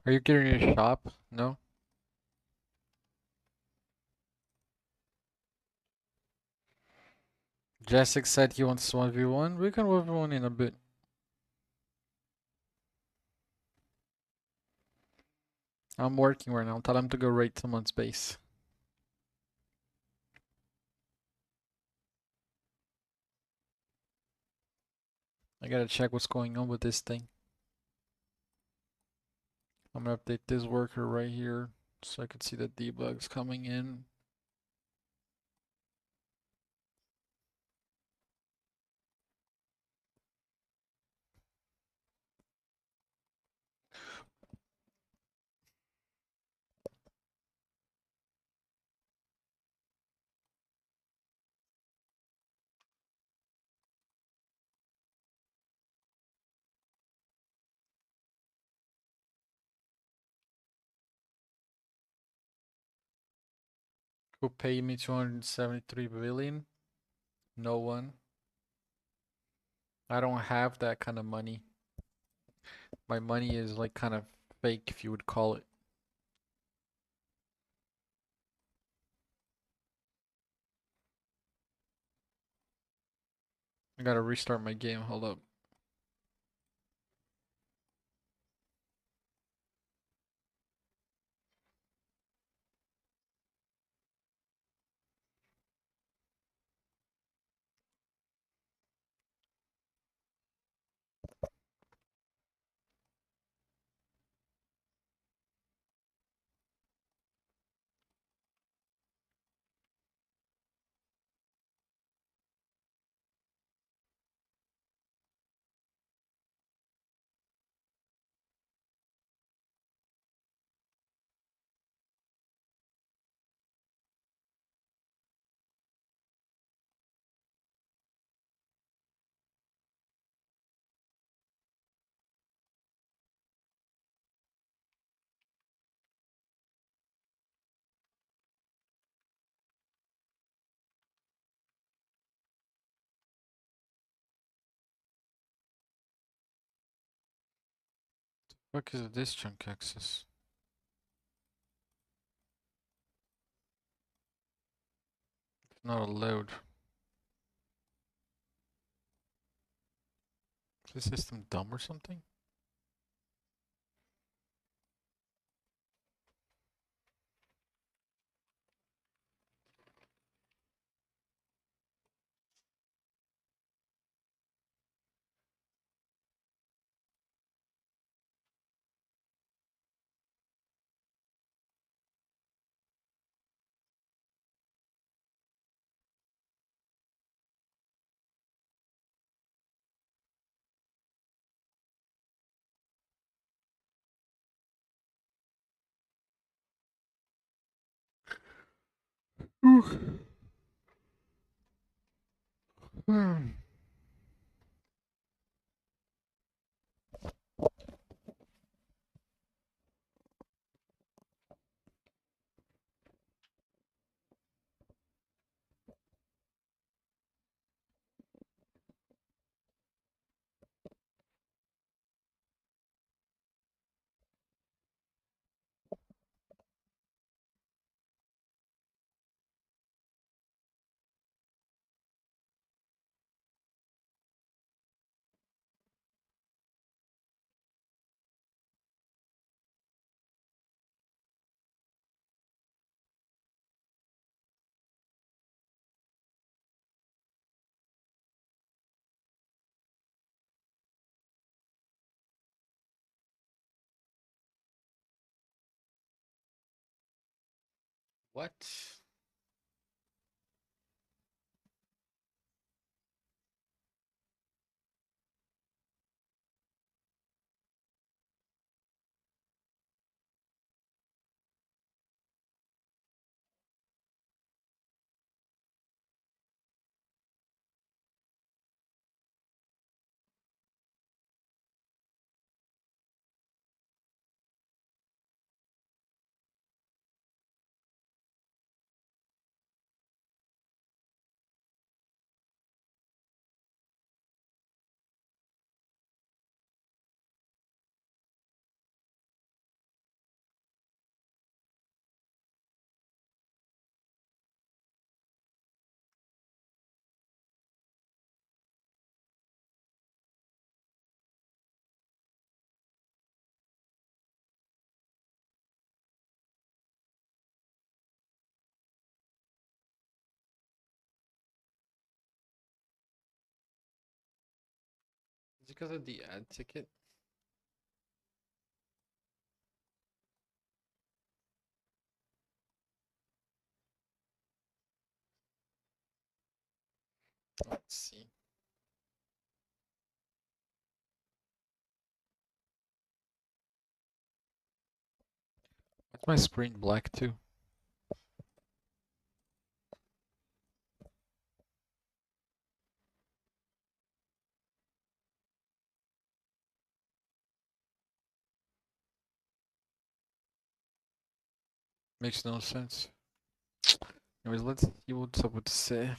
Are you getting your shop? No? Jessic said he wants 1v1. We can 1v1 in a bit. I'm working right now. Tell him to go raid someone's base. I gotta check what's going on with this thing. I'm gonna update this worker right here so I can see the debugs coming in. Who paid me 273 billion? No one. I don't have that kind of money. My money is like kind of fake, if you would call it. I gotta restart my game. Hold up. Fuck is this chunk access? It's not allowed. Is the system dumb or something? What? Is it because of the ad ticket? Let's see. Why's my screen black too? Makes no sense. Anyways, let's see what's up with the say.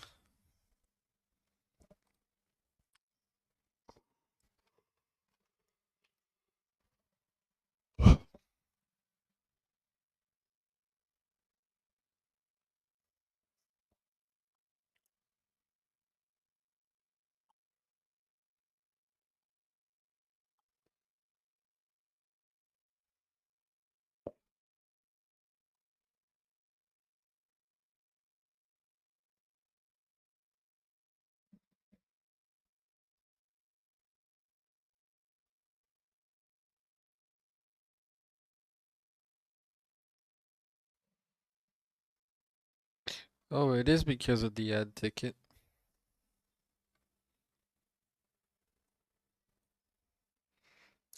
Oh, it is because of the ad ticket.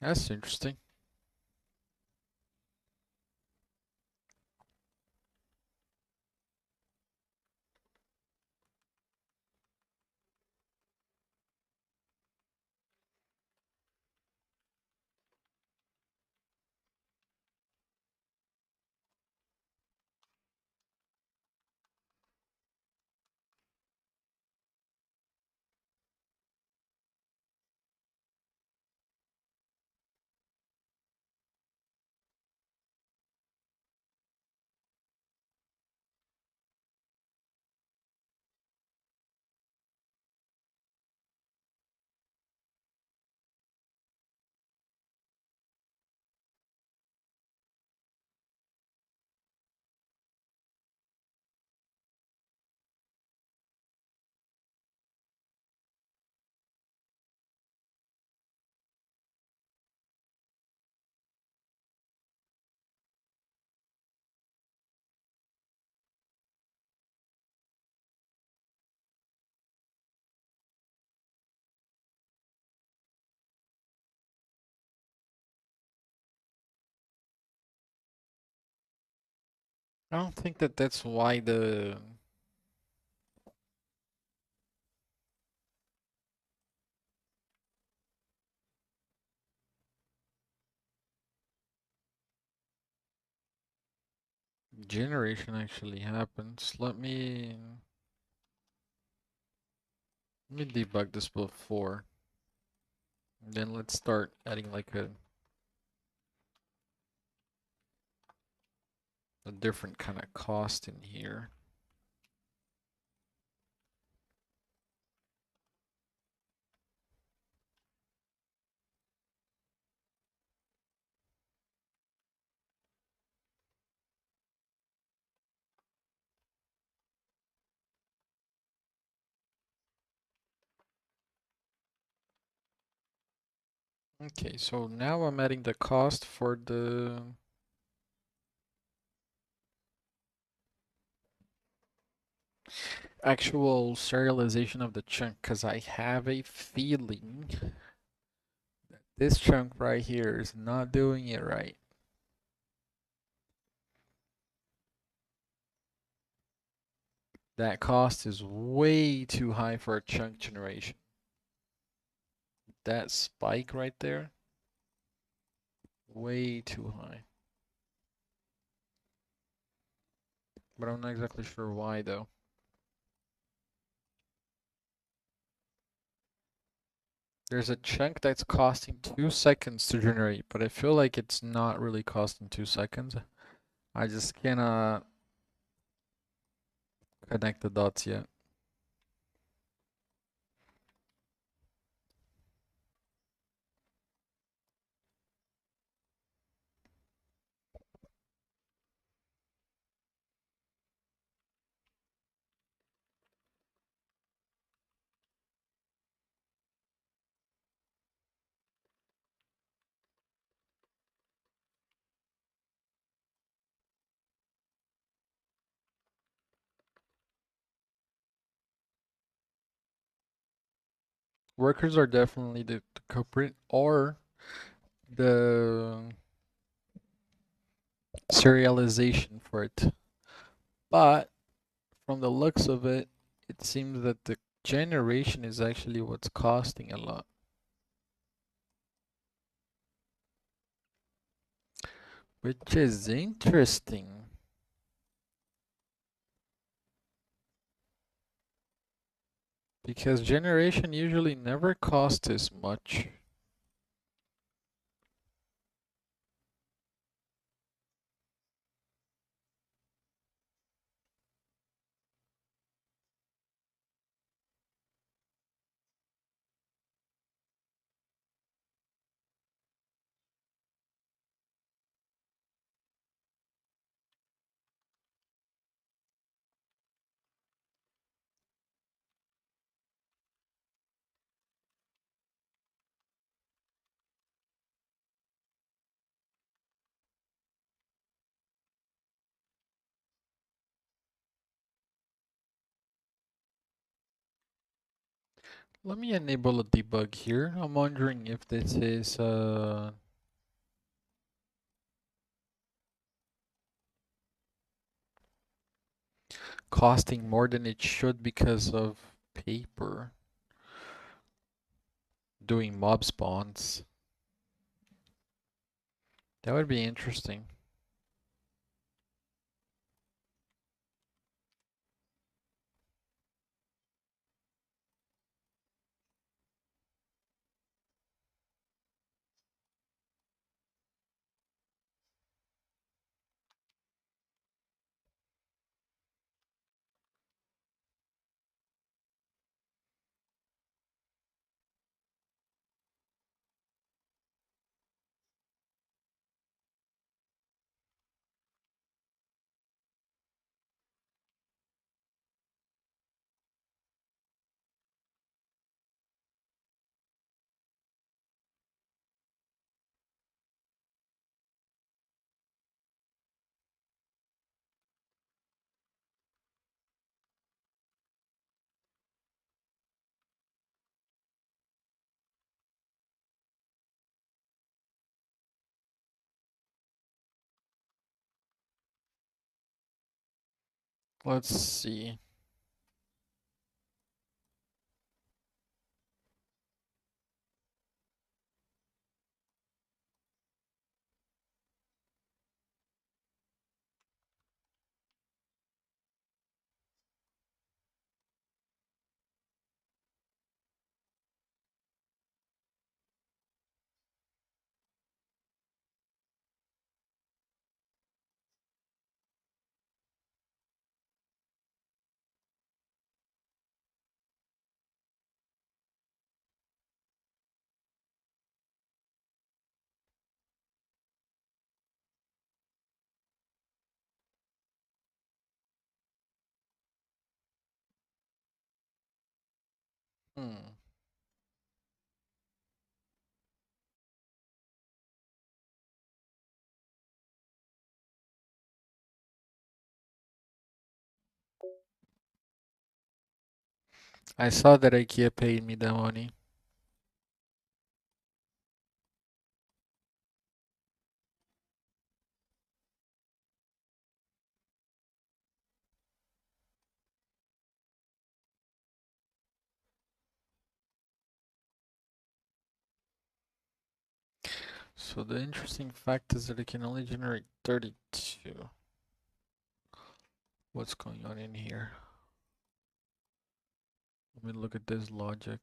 That's interesting. I don't think that that's why the generation actually happens. Let me debug this before. Then let's start adding like a different kind of cost in here. Okay, so now I'm adding the cost for the actual serialization of the chunk, because I have a feeling that this chunk right here is not doing it right. That cost is way too high for a chunk generation. That spike right there, way too high. But I'm not exactly sure why though. There's a chunk that's costing 2 seconds to generate, but I feel like it's not really costing 2 seconds. I just cannot connect the dots yet. Workers are definitely the culprit, or the serialization for it. But from the looks of it, it seems that the generation is actually what's costing a lot. Which is interesting. Because generation usually never costs as much. Let me enable a debug here. I'm wondering if this is costing more than it should because of paper doing mob spawns. That would be interesting. Let's see. Hmm. I saw that IKEA paid me the money. So the interesting fact is that it can only generate 32. What's going on in here? Let me look at this logic.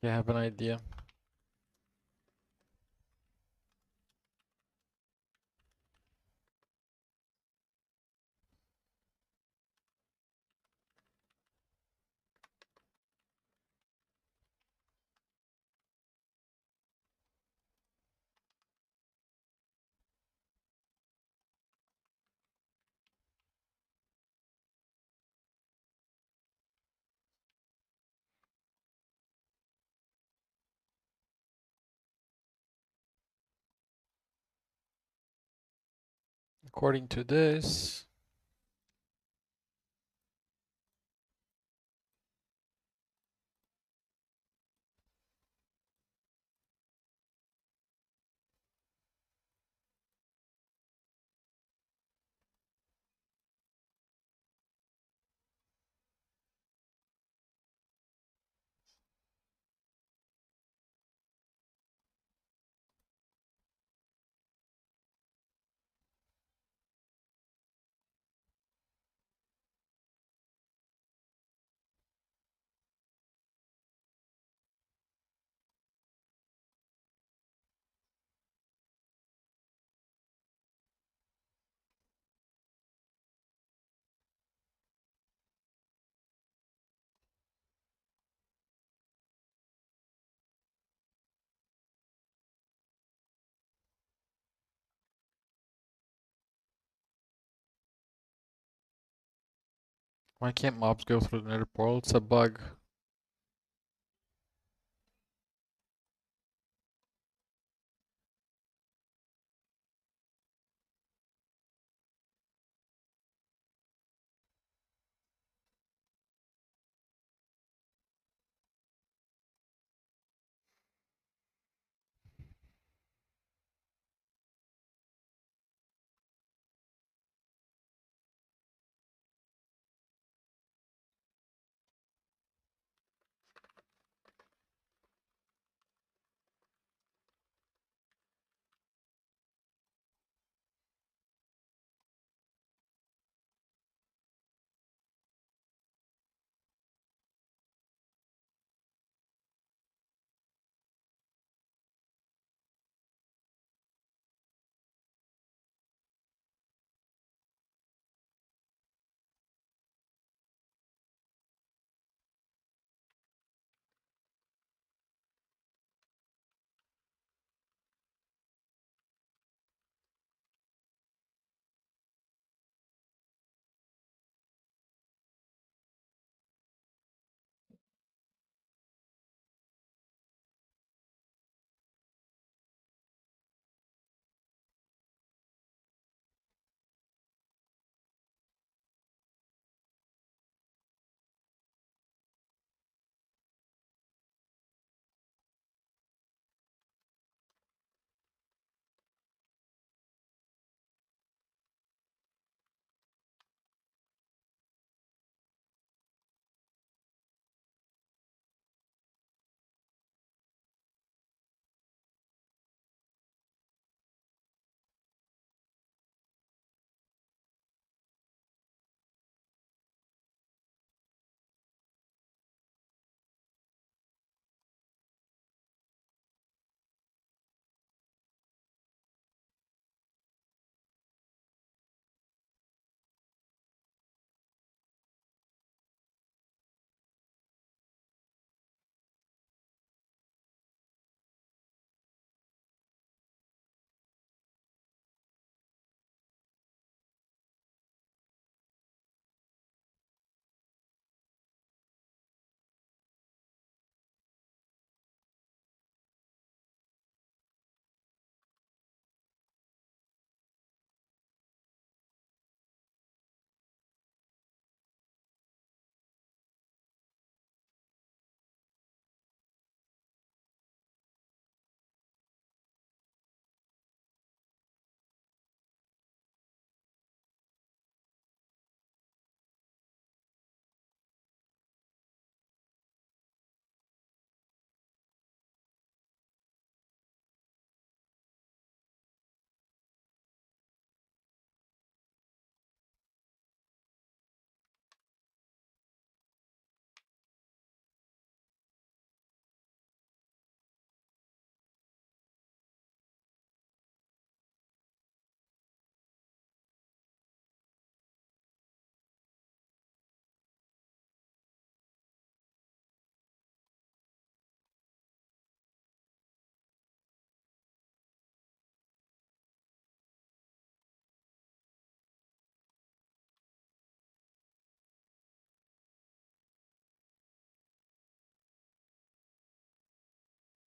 Okay, I have an idea. According to this, why can't mobs go through the nether portal? It's a bug.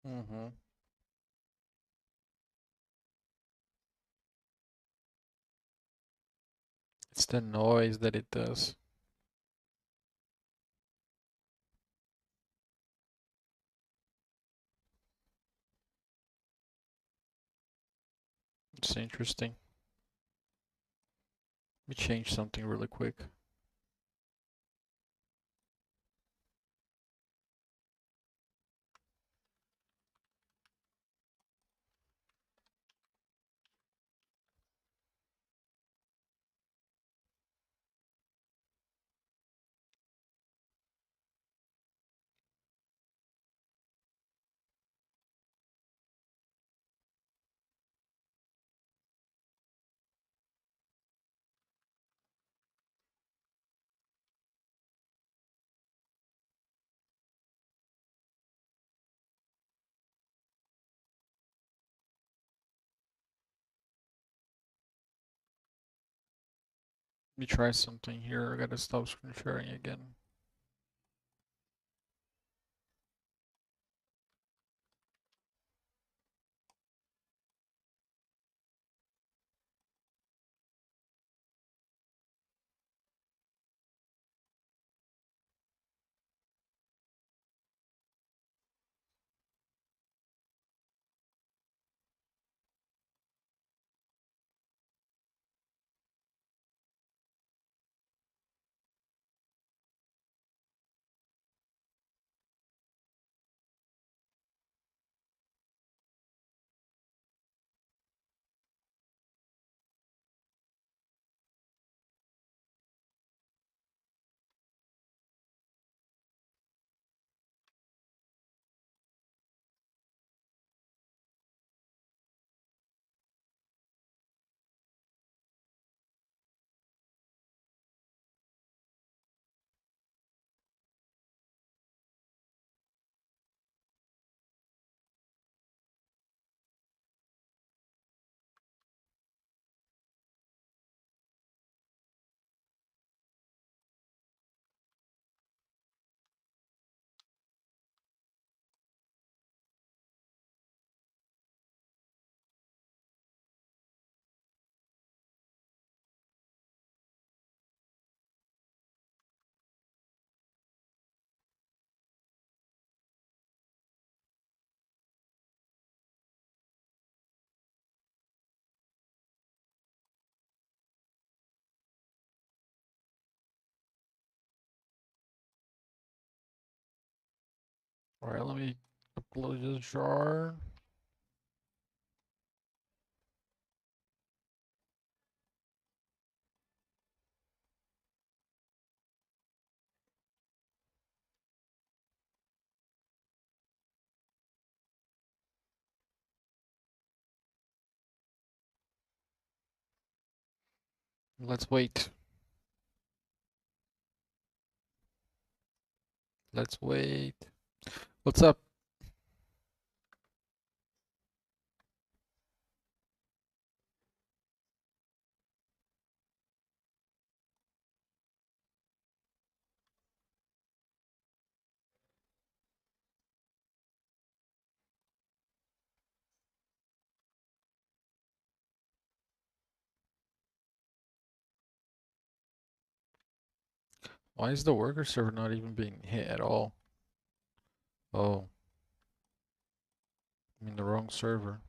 Mm-hmm. It's the noise that it does. It's interesting. Let me change something really quick. Let me try something here. I gotta stop screen sharing again. Alright, let me upload this jar. Let's wait. Let's wait. What's up? Why is the worker server not even being hit at all? Oh, I'm in the wrong server.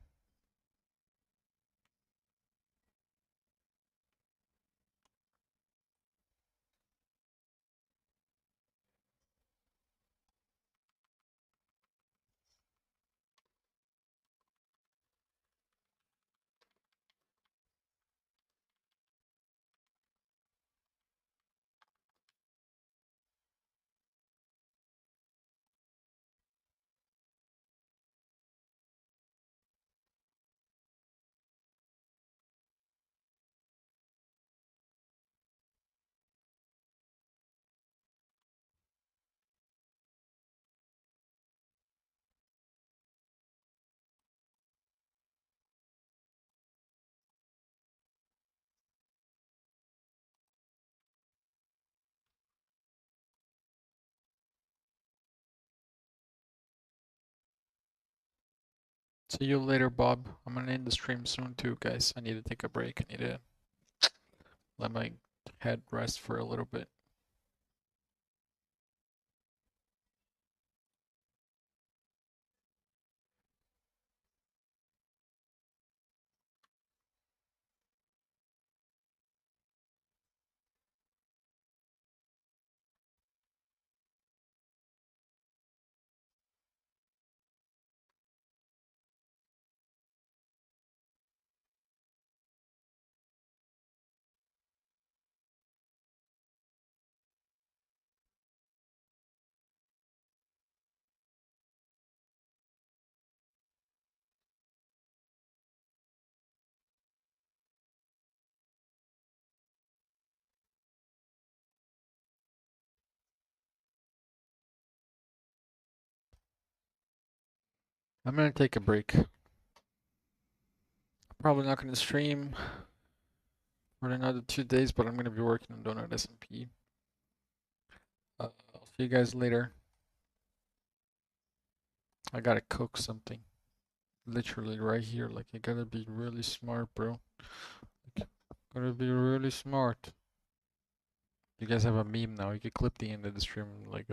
See you later, Bob. I'm gonna end the stream soon too, guys. I need to take a break. I need to let my head rest for a little bit. I'm gonna take a break. Probably not gonna stream for another 2 days, but I'm gonna be working on Donut SMP. I'll see you guys later. I gotta cook something. Literally right here. Like, I gotta be really smart, bro. Like, gotta be really smart. You guys have a meme now. You can clip the end of the stream like,